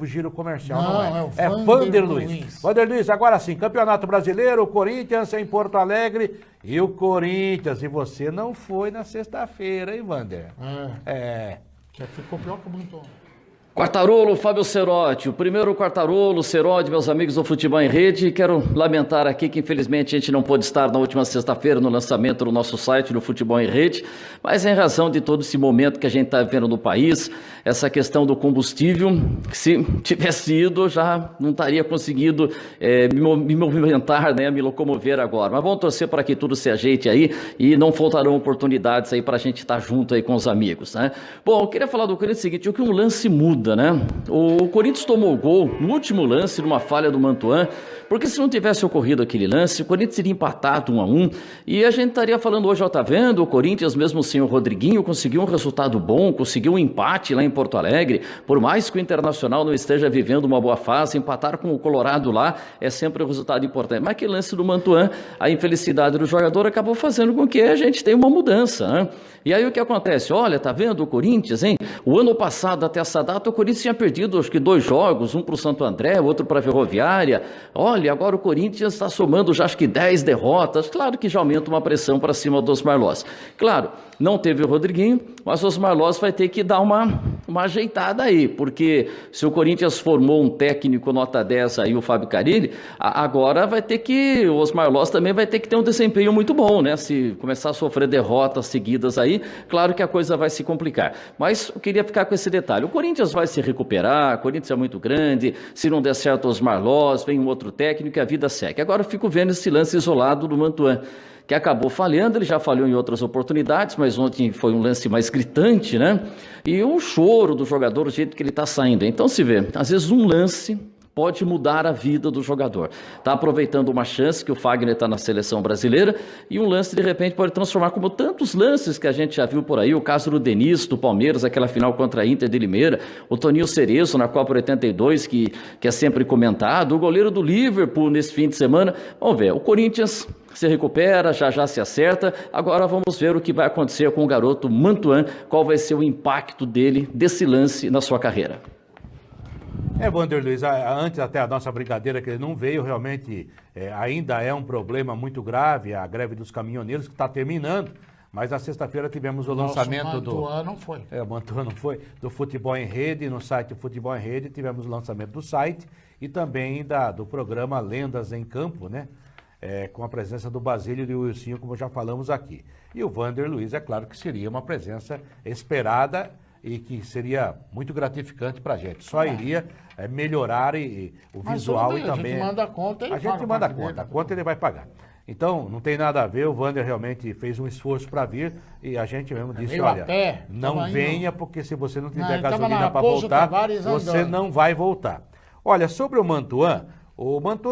Speaker 2: giro comercial, não,
Speaker 3: Não,
Speaker 2: é.
Speaker 3: é o
Speaker 2: Vander
Speaker 3: Vander
Speaker 2: Luiz.
Speaker 3: Luiz.
Speaker 2: Vander Luiz, agora sim, Campeonato Brasileiro, o Corinthians em Porto Alegre e o Corinthians. E você não foi na sexta-feira, hein, Vander?
Speaker 3: É.
Speaker 2: É...
Speaker 3: Já ficou pior que muito.
Speaker 4: Quartarolo, Fábio Cerotti, o primeiro Quartarolo, Cerotti, meus amigos do Futebol em Rede. Quero lamentar aqui que infelizmente a gente não pôde estar na última sexta-feira no lançamento do nosso site do Futebol em Rede, mas em razão de todo esse momento que a gente está vivendo no país, essa questão do combustível, que se tivesse ido já não estaria conseguindo me movimentar, né, me locomover agora. Mas vamos torcer para que tudo se ajeite aí e não faltarão oportunidades aí para a gente estar junto aí com os amigos, né? Bom, eu queria falar do Corinthians o seguinte, o que um lance muda, né? O Corinthians tomou o gol no último lance, numa falha do Mantuan, porque se não tivesse ocorrido aquele lance, o Corinthians teria empatado 1-1 e a gente estaria falando hoje, ó, tá vendo? O Corinthians, mesmo sem o Rodriguinho, conseguiu um resultado bom, conseguiu um empate lá em Porto Alegre, por mais que o Internacional não esteja vivendo uma boa fase, empatar com o Colorado lá é sempre um resultado importante. Mas aquele lance do Mantuan, a infelicidade do jogador acabou fazendo com que a gente tenha uma mudança, né? E aí o que acontece? Olha, tá vendo o Corinthians, hein? O ano passado, até essa data, o Corinthians tinha perdido acho que 2 jogos, um para o Santo André, outro para a Ferroviária. Olha, agora o Corinthians está somando já acho que 10 derrotas. Claro que já aumenta uma pressão para cima dos Osmar Loss. Claro, não teve o Rodriguinho, mas o Osmar Loss vai ter que dar uma ajeitada aí, porque se o Corinthians formou um técnico nota 10 aí, o Fábio Carilli, agora vai ter que, o Osmar Loss também vai ter que ter um desempenho muito bom, né? Se começar a sofrer derrotas seguidas aí, claro que a coisa vai se complicar. Mas eu queria ficar com esse detalhe. O Corinthians vai se recuperar, o Corinthians é muito grande, se não der certo o Osmar Loss, vem um outro técnico e a vida segue. Agora eu fico vendo esse lance isolado do Mantuan, que acabou falhando, ele já falhou em outras oportunidades, mas ontem foi um lance mais gritante, né? E o choro do jogador, o jeito que ele está saindo. Então se vê, às vezes um lance pode mudar a vida do jogador. Está aproveitando uma chance que o Fagner está na seleção brasileira e um lance de repente pode transformar, como tantos lances que a gente já viu por aí, o caso do Denis, do Palmeiras, aquela final contra a Inter de Limeira, o Toninho Cerezo na Copa 82, que é sempre comentado, o goleiro do Liverpool nesse fim de semana. Vamos ver, o Corinthians se recupera, já se acerta. Agora vamos ver o que vai acontecer com o garoto Mantuan, qual vai ser o impacto dele, desse lance na sua carreira.
Speaker 2: Wander Luiz, antes até a nossa brincadeira que ele não veio, realmente ainda é um problema muito grave, a greve dos caminhoneiros que está terminando, mas na sexta-feira tivemos o lançamento do...
Speaker 3: O Mantuan não foi.
Speaker 2: O Mantuan não foi, do Futebol em Rede, no site Futebol em Rede, tivemos o lançamento do site e também do programa Lendas em Campo, né? Com a presença do Basílio e do Wilsinho, como já falamos aqui. E o Wander Luiz, é claro que seria uma presença esperada e que seria muito gratificante para a gente. Só iria melhorar o visual e também...
Speaker 3: A gente manda a conta e
Speaker 2: a gente manda a conta. A conta ele vai pagar. Então, não tem nada a ver, o Wander realmente fez um esforço para vir e a gente mesmo disse, olha, não venha porque se você não tiver gasolina para voltar, você não vai voltar. Olha, sobre o Mantuan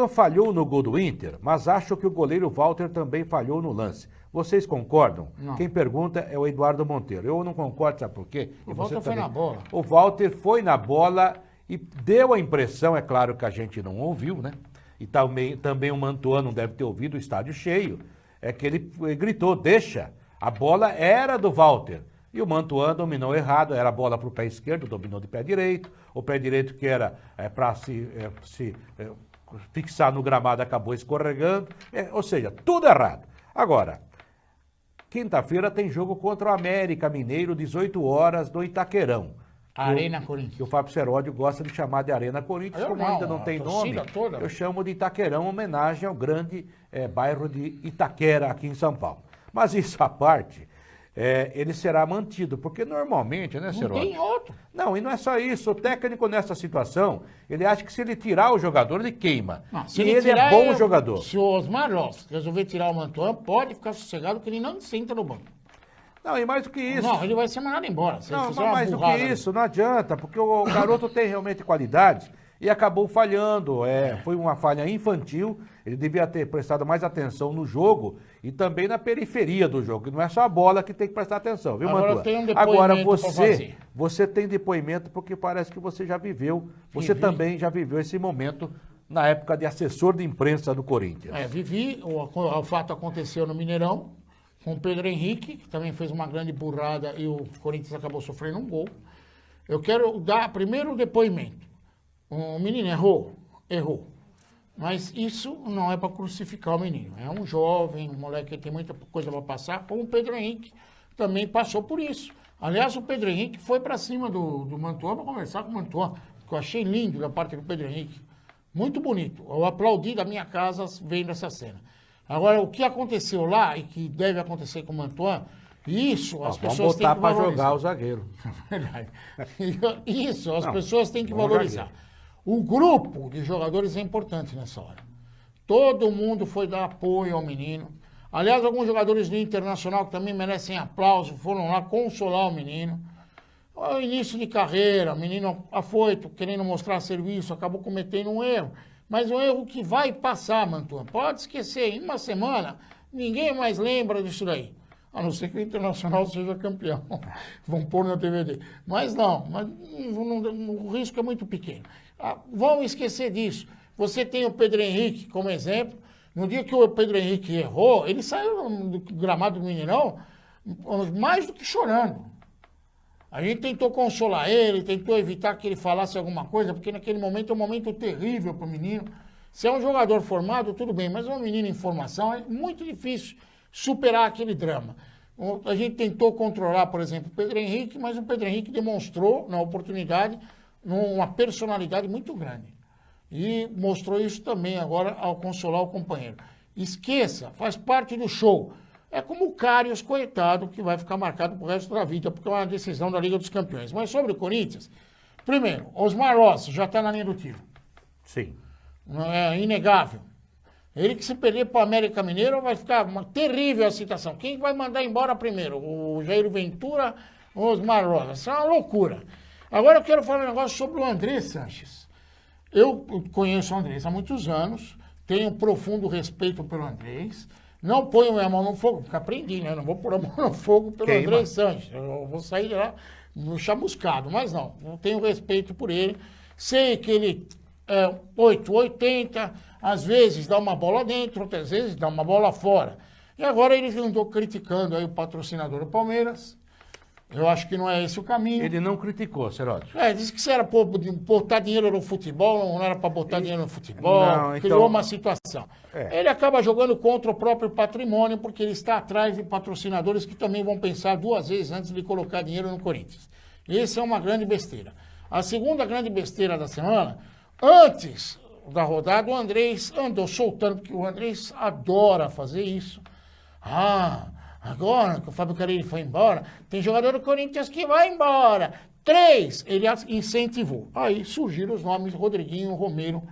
Speaker 2: falhou no gol do Inter, mas acho que o goleiro Walter também falhou no lance. Vocês concordam?
Speaker 3: Não.
Speaker 2: Quem pergunta é o Eduardo Monteiro. Eu não concordo, sabe por quê?
Speaker 3: O Walter foi na bola.
Speaker 2: O Walter foi na bola e deu a impressão, é claro que a gente não ouviu, né? E também o Mantuan não deve ter ouvido, o estádio cheio. É que ele gritou, deixa. A bola era do Walter. E o Mantuan dominou errado, era a bola para o pé esquerdo, dominou de pé direito. O pé direito que era para se fixar no gramado acabou escorregando. Ou seja, tudo errado. Agora, quinta-feira tem jogo contra o América Mineiro, 18 horas, no Itaquerão.
Speaker 3: Arena Corinthians.
Speaker 2: Que o Fábio Seródio gosta de chamar de Arena Corinthians, como ainda não tem nome, eu chamo de Itaquerão, homenagem ao grande bairro de Itaquera, aqui em São Paulo. Mas isso à parte, ele será mantido, porque normalmente, né, Seródio?
Speaker 3: Não tem outro.
Speaker 2: Não, e não é só isso, o técnico nessa situação, ele acha que se ele tirar o jogador, ele queima.
Speaker 3: Não,
Speaker 2: e ele é bom jogador.
Speaker 3: Se o Osmar Loss resolver tirar o Mantuan, pode ficar sossegado que ele não senta no banco.
Speaker 2: Não, e mais do que isso...
Speaker 3: Não, ele vai ser mandado embora. Se
Speaker 2: não, mais do que isso, não adianta, porque o garoto tem realmente qualidade e acabou falhando. Foi uma falha infantil, ele devia ter prestado mais atenção no jogo e também na periferia do jogo, que não é só a bola que tem que prestar atenção, viu, Mantuan?
Speaker 3: Agora tem um depoimento
Speaker 2: você tem depoimento porque parece que você já viveu, também já viveu esse momento na época de assessor de imprensa do Corinthians.
Speaker 3: Vivi, o fato aconteceu no Mineirão, com o Pedro Henrique, que também fez uma grande burrada e o Corinthians acabou sofrendo um gol. Eu quero dar primeiro o depoimento. O menino errou. Mas isso não é para crucificar o menino. É um jovem, um moleque que tem muita coisa para passar, como o Pedro Henrique também passou por isso. Aliás, o Pedro Henrique foi para cima do Mantuan para conversar com o Mantuan, que eu achei lindo da parte do Pedro Henrique. Muito bonito. Eu aplaudi da minha casa vendo essa cena. Agora, o que aconteceu lá e que deve acontecer com o Mantuan, isso as pessoas têm que valorizar.
Speaker 2: Vamos botar para jogar o zagueiro.
Speaker 3: Verdade. Isso, as pessoas têm que valorizar. O grupo de jogadores é importante nessa hora. Todo mundo foi dar apoio ao menino. Aliás, alguns jogadores do Internacional que também merecem aplauso foram lá consolar o menino. O início de carreira, o menino afoito, querendo mostrar serviço, acabou cometendo um erro. Mas um erro que vai passar, Mantuan. Pode esquecer, em uma semana, ninguém mais lembra disso daí. A não ser que o Internacional seja campeão. Vão pôr na TVD. Mas não, o risco é muito pequeno. Vão esquecer disso. Você tem o Pedro Henrique como exemplo. No dia que o Pedro Henrique errou, ele saiu do gramado do Mineirão mais do que chorando. A gente tentou consolar ele, tentou evitar que ele falasse alguma coisa, porque naquele momento é um momento terrível para o menino. Se é um jogador formado, tudo bem, mas é um menino em formação, é muito difícil superar aquele drama. A gente tentou controlar, por exemplo, o Pedro Henrique, mas o Pedro Henrique demonstrou, na oportunidade, uma personalidade muito grande. E mostrou isso também agora ao consolar o companheiro. Esqueça, faz parte do show. É como o Karius, coitado, que vai ficar marcado pro resto da vida, porque é uma decisão da Liga dos Campeões. Mas sobre o Corinthians, primeiro, Osmar Loss já está na linha do tiro.
Speaker 2: Sim.
Speaker 3: É inegável. Ele que se perder para o América Mineiro vai ficar uma terrível a situação. Quem vai mandar embora primeiro? O Jair Ventura ou o Osmar Loss? Isso é uma loucura. Agora eu quero falar um negócio sobre o André Sanches. Eu conheço o Andrés há muitos anos, tenho profundo respeito pelo Andrés, não ponho minha mão no fogo, porque aprendi, né? Não vou pôr a mão no fogo pelo Andrés Sanches. Eu vou sair de lá chamuscado, mas não tenho respeito por ele. Sei que ele é 880, às vezes dá uma bola dentro, outras vezes dá uma bola fora. E agora ele andou criticando aí o patrocinador do Palmeiras. Eu acho que não é esse o caminho.
Speaker 2: Ele não criticou, Seródio.
Speaker 3: Disse que se era botar dinheiro no futebol, não era para botar dinheiro no futebol,
Speaker 2: não, então...
Speaker 3: criou uma situação. Ele acaba jogando contra o próprio patrimônio, porque ele está atrás de patrocinadores que também vão pensar duas vezes antes de colocar dinheiro no Corinthians. Essa é uma grande besteira. A segunda grande besteira da semana, antes da rodada, o Andrés andou soltando, porque o Andrés adora fazer isso. Agora que o Fábio Carille foi embora, tem jogador do Corinthians que vai embora. 3, ele incentivou. Aí surgiram os nomes Rodriguinho, Romero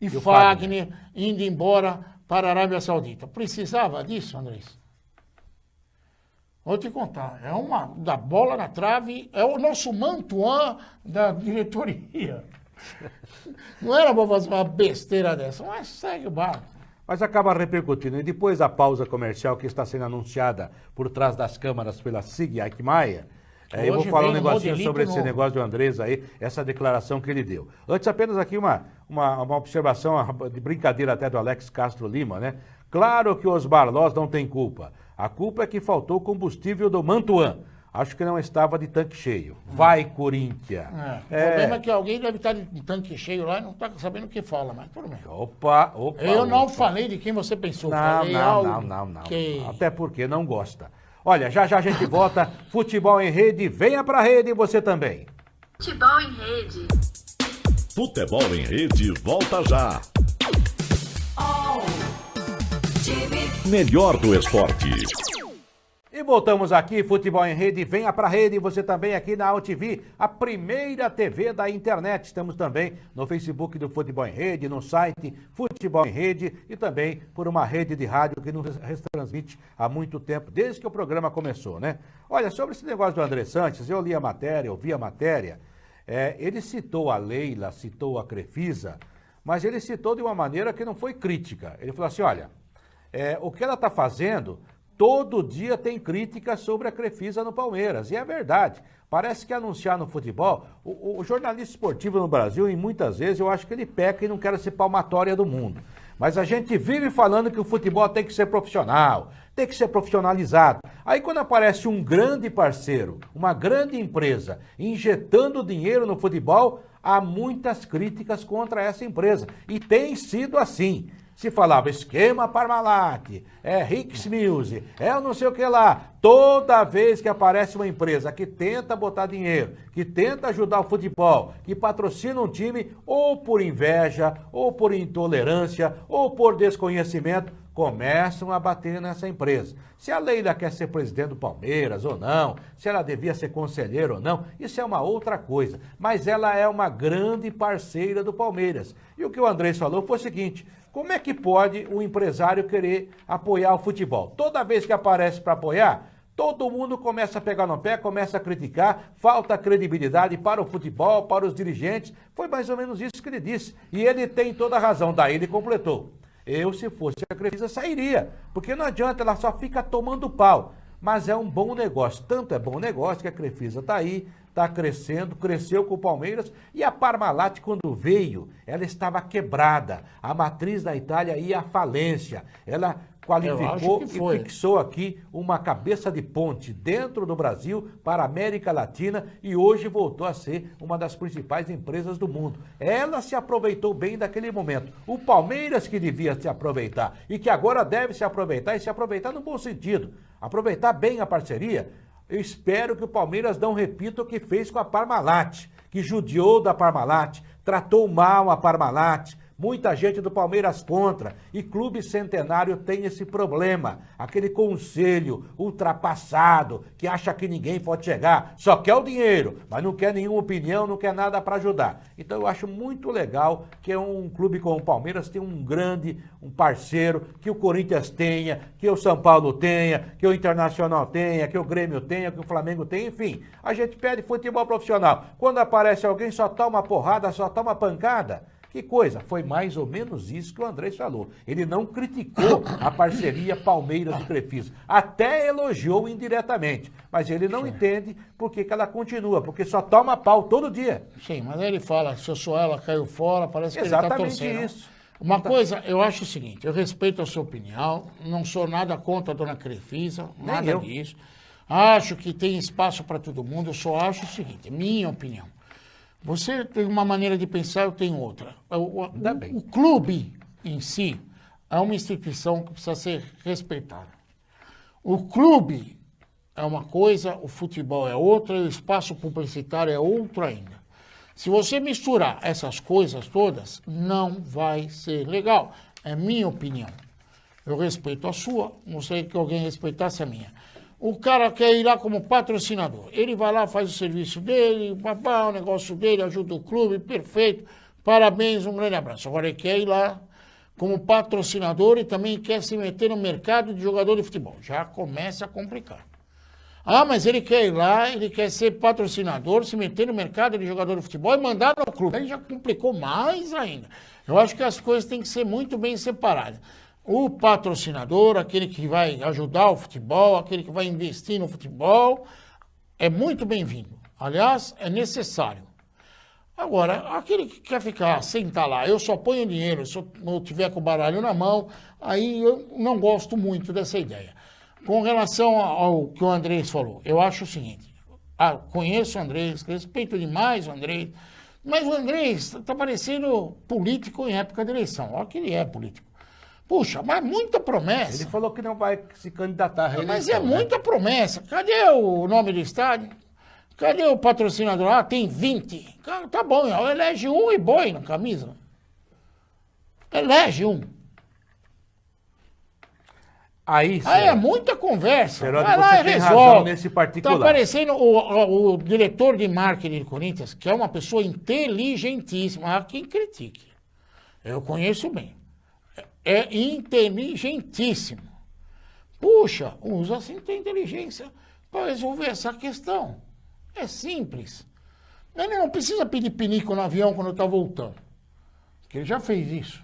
Speaker 3: e Fagner indo embora para a Arábia Saudita. Precisava disso, Andrés? Vou te contar, da bola na trave, é o nosso Mantuan da diretoria. Não era para fazer uma besteira dessa, mas segue o barco.
Speaker 2: Mas acaba repercutindo. E depois da pausa comercial que está sendo anunciada por trás das câmaras pela Sig Aikmaia, eu vou falar um negocinho sobre esse negócio do Andrés aí, essa declaração que ele deu. Antes, apenas aqui uma observação de brincadeira até do Alex Castro Lima, né? Claro que os Osmar Loss não tem culpa. A culpa é que faltou combustível do Mantuan. Acho que não estava de tanque cheio. Vai, Corinthians!
Speaker 3: O problema é que alguém deve estar de tanque cheio lá e não está sabendo o que fala, mas tudo bem.
Speaker 2: Opa!
Speaker 3: Eu não falei de quem você pensou.
Speaker 2: Não. Até porque não gosta. Olha, já a gente volta. Futebol em Rede, venha pra rede você também.
Speaker 5: Futebol em Rede.
Speaker 1: Futebol em Rede, volta já. Melhor do esporte.
Speaker 2: E voltamos aqui, Futebol em Rede, venha pra rede, você também aqui na AltV, a primeira TV da internet. Estamos também no Facebook do Futebol em Rede, no site Futebol em Rede e também por uma rede de rádio que nos retransmite há muito tempo, desde que o programa começou, né? Olha, sobre esse negócio do André Sanches, eu li a matéria, eu vi a matéria, ele citou a Leila, citou a Crefisa, mas ele citou de uma maneira que não foi crítica. Ele falou assim, olha, o que ela está fazendo... Todo dia tem crítica sobre a Crefisa no Palmeiras, e é verdade. Parece que anunciar no futebol, o jornalista esportivo no Brasil, e muitas vezes eu acho que ele peca e não quer ser palmatória do mundo. Mas a gente vive falando que o futebol tem que ser profissional, tem que ser profissionalizado. Aí quando aparece um grande parceiro, uma grande empresa, injetando dinheiro no futebol, há muitas críticas contra essa empresa. E tem sido assim. Se falava esquema Parmalat, é Rix Music, é não sei o que lá. Toda vez que aparece uma empresa que tenta botar dinheiro, que tenta ajudar o futebol, que patrocina um time, ou por inveja, ou por intolerância, ou por desconhecimento, começam a bater nessa empresa. Se a Leila quer ser presidente do Palmeiras ou não, se ela devia ser conselheira ou não, isso é uma outra coisa. Mas ela é uma grande parceira do Palmeiras. E o que o Andrés falou foi o seguinte: como é que pode um empresário querer apoiar o futebol? Toda vez que aparece para apoiar, todo mundo começa a pegar no pé, começa a criticar, falta credibilidade para o futebol, para os dirigentes. Foi mais ou menos isso que ele disse. E ele tem toda a razão. Daí ele completou: eu, se fosse a Crefisa, sairia, porque não adianta, ela só fica tomando pau. Mas é um bom negócio, tanto é bom negócio que a Crefisa está aí, está crescendo, cresceu com o Palmeiras, e a Parmalat, quando veio, ela estava quebrada, a matriz da Itália ia à falência, ela qualificou e fixou aqui uma cabeça de ponte dentro do Brasil para a América Latina e hoje voltou a ser uma das principais empresas do mundo. Ela se aproveitou bem daquele momento. O Palmeiras que devia se aproveitar e que agora deve se aproveitar e se aproveitar no bom sentido. Aproveitar bem a parceria. Eu espero que o Palmeiras não repita o que fez com a Parmalat, que judiou da Parmalat, tratou mal a Parmalat. Muita gente do Palmeiras contra. E Clube Centenário tem esse problema. Aquele conselho ultrapassado que acha que ninguém pode chegar. Só quer o dinheiro, mas não quer nenhuma opinião, não quer nada para ajudar. Então eu acho muito legal que um clube como o Palmeiras tenha um parceiro, que o Corinthians tenha, que o São Paulo tenha, que o Internacional tenha, que o Grêmio tenha, que o Flamengo tenha, enfim. A gente pede futebol profissional. Quando aparece alguém, só toma porrada, só toma pancada. Que coisa, foi mais ou menos isso que o Andrés falou. Ele não criticou a parceria Palmeiras e Crefisa, até elogiou indiretamente, mas ele não entende por que ela continua, porque só toma pau todo dia.
Speaker 3: Sim, mas ele fala, se eu sou ela, caiu fora, parece que
Speaker 2: exatamente
Speaker 3: ele está torcendo.
Speaker 2: Isso.
Speaker 3: Uma coisa, eu acho o seguinte, eu respeito a sua opinião, não sou nada contra a dona Crefisa, nada disso. Acho que tem espaço para todo mundo, eu só acho o seguinte, minha opinião. Você tem uma maneira de pensar, eu tenho outra. O clube em si é uma instituição que precisa ser respeitada. O clube é uma coisa, o futebol é outra e o espaço publicitário é outro ainda. Se você misturar essas coisas todas, não vai ser legal. É minha opinião. Eu respeito a sua, gostaria que alguém respeitasse a minha. O cara quer ir lá como patrocinador. Ele vai lá, faz o serviço dele, o negócio dele, ajuda o clube, perfeito. Parabéns, um grande abraço. Agora ele quer ir lá como patrocinador e também quer se meter no mercado de jogador de futebol. Já começa a complicar. Ah, mas ele quer ir lá, ele quer ser patrocinador, se meter no mercado de jogador de futebol e mandar no clube. Aí já complicou mais ainda. Eu acho que as coisas têm que ser muito bem separadas. O patrocinador, aquele que vai ajudar o futebol, aquele que vai investir no futebol, é muito bem-vindo. Aliás, é necessário. Agora, aquele que quer ficar, sentar lá, eu só ponho dinheiro, se eu tiver com o baralho na mão, aí eu não gosto muito dessa ideia. Com relação ao que o Andrés falou, eu acho o seguinte, conheço o Andrés, respeito demais o Andrés, mas o Andrés está parecendo político em época de eleição. Olha que ele é político. Puxa, mas muita promessa.
Speaker 2: Ele falou que não vai se candidatar a reeleição.
Speaker 3: Mas é muita promessa. Cadê o nome do estádio? Cadê o patrocinador? Ah, tem 20. Tá bom, elege um e boi na camisa. Elege um.
Speaker 2: Aí
Speaker 3: é muita conversa.
Speaker 2: Será
Speaker 3: vai
Speaker 2: que
Speaker 3: lá
Speaker 2: você
Speaker 3: e
Speaker 2: tem
Speaker 3: resolve.
Speaker 2: razão nesse particular.
Speaker 3: Tá aparecendo o diretor de marketing do Corinthians, que é uma pessoa inteligentíssima. Há quem critique. Eu conheço bem. É inteligentíssimo. Puxa, usa essa inteligência para resolver essa questão. É simples. Ele não precisa pedir pinico no avião quando está voltando. Porque ele já fez isso.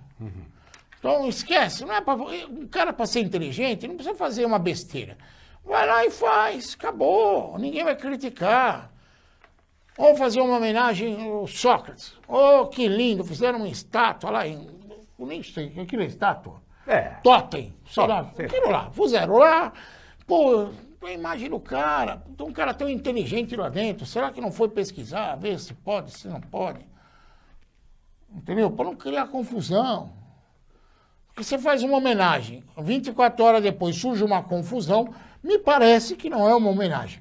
Speaker 3: Então esquece. Não é um cara para ser inteligente não precisa fazer uma besteira. Vai lá e faz. Acabou. Ninguém vai criticar. Ou fazer uma homenagem ao Sócrates. Oh, que lindo. Fizeram uma estátua lá em... Eu nem sei, aquilo é estátua? Totem, sei lá, aquilo lá, fizeram lá, pô, a imagem do cara, um cara tão inteligente lá dentro, será que não foi pesquisar, ver se pode, se não pode? Entendeu? Para não criar confusão. Porque você faz uma homenagem, 24 horas depois surge uma confusão, me parece que não é uma homenagem.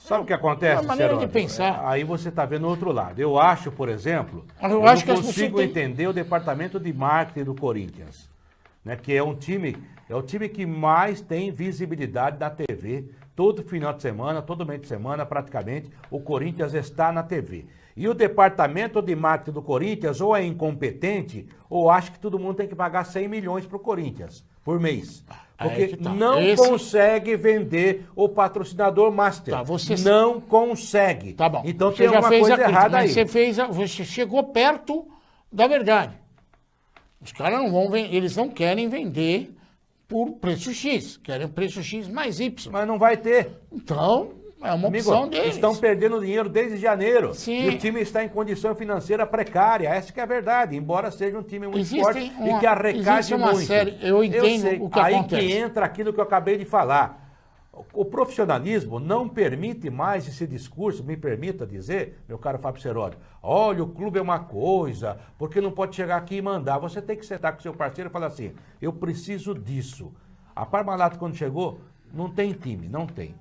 Speaker 2: Sabe o que acontece,
Speaker 3: É uma maneira de
Speaker 2: Serônimo?
Speaker 3: pensar.
Speaker 2: Aí você está vendo o outro lado. Eu acho, por exemplo,
Speaker 3: Eu acho que
Speaker 2: não
Speaker 3: as pessoas
Speaker 2: consigo
Speaker 3: têm-
Speaker 2: entender o departamento de marketing do Corinthians, né? Que é o time que mais tem visibilidade na TV. Todo final de semana, todo mês de semana, praticamente, o Corinthians está na TV. E o departamento de marketing do Corinthians ou é incompetente ou acha que todo mundo tem que pagar 100 milhões para o Corinthians por mês. Porque
Speaker 3: Aí que tá.
Speaker 2: não consegue vender o patrocinador master.
Speaker 3: Tá, você-
Speaker 2: Não consegue.
Speaker 3: Tá bom.
Speaker 2: Então
Speaker 3: Você
Speaker 2: tem
Speaker 3: já
Speaker 2: alguma
Speaker 3: fez
Speaker 2: coisa
Speaker 3: a crítica,
Speaker 2: errada aí.
Speaker 3: mas você chegou perto da verdade. Os caras não vão vender, eles não querem vender por preço X, querem preço X mais Y.
Speaker 2: Mas não vai ter.
Speaker 3: Então, é uma
Speaker 2: Amigo,
Speaker 3: opção deles.
Speaker 2: estão perdendo dinheiro desde janeiro.
Speaker 3: Sim.
Speaker 2: E o time está em condição financeira precária. Essa que é a verdade. Embora seja um time muito forte e que arrecade
Speaker 3: existe uma
Speaker 2: muito.
Speaker 3: série, eu entendo
Speaker 2: sei.
Speaker 3: o que
Speaker 2: Aí
Speaker 3: acontece.
Speaker 2: que entra aquilo que eu acabei de falar. O profissionalismo não permite mais esse discurso, me permita dizer, meu caro Fábio Seródio, olha, o clube é uma coisa, porque não pode chegar aqui e mandar. Você tem que sentar com seu parceiro e falar assim, eu preciso disso. A Parmalat, quando chegou, não tem time, não tem.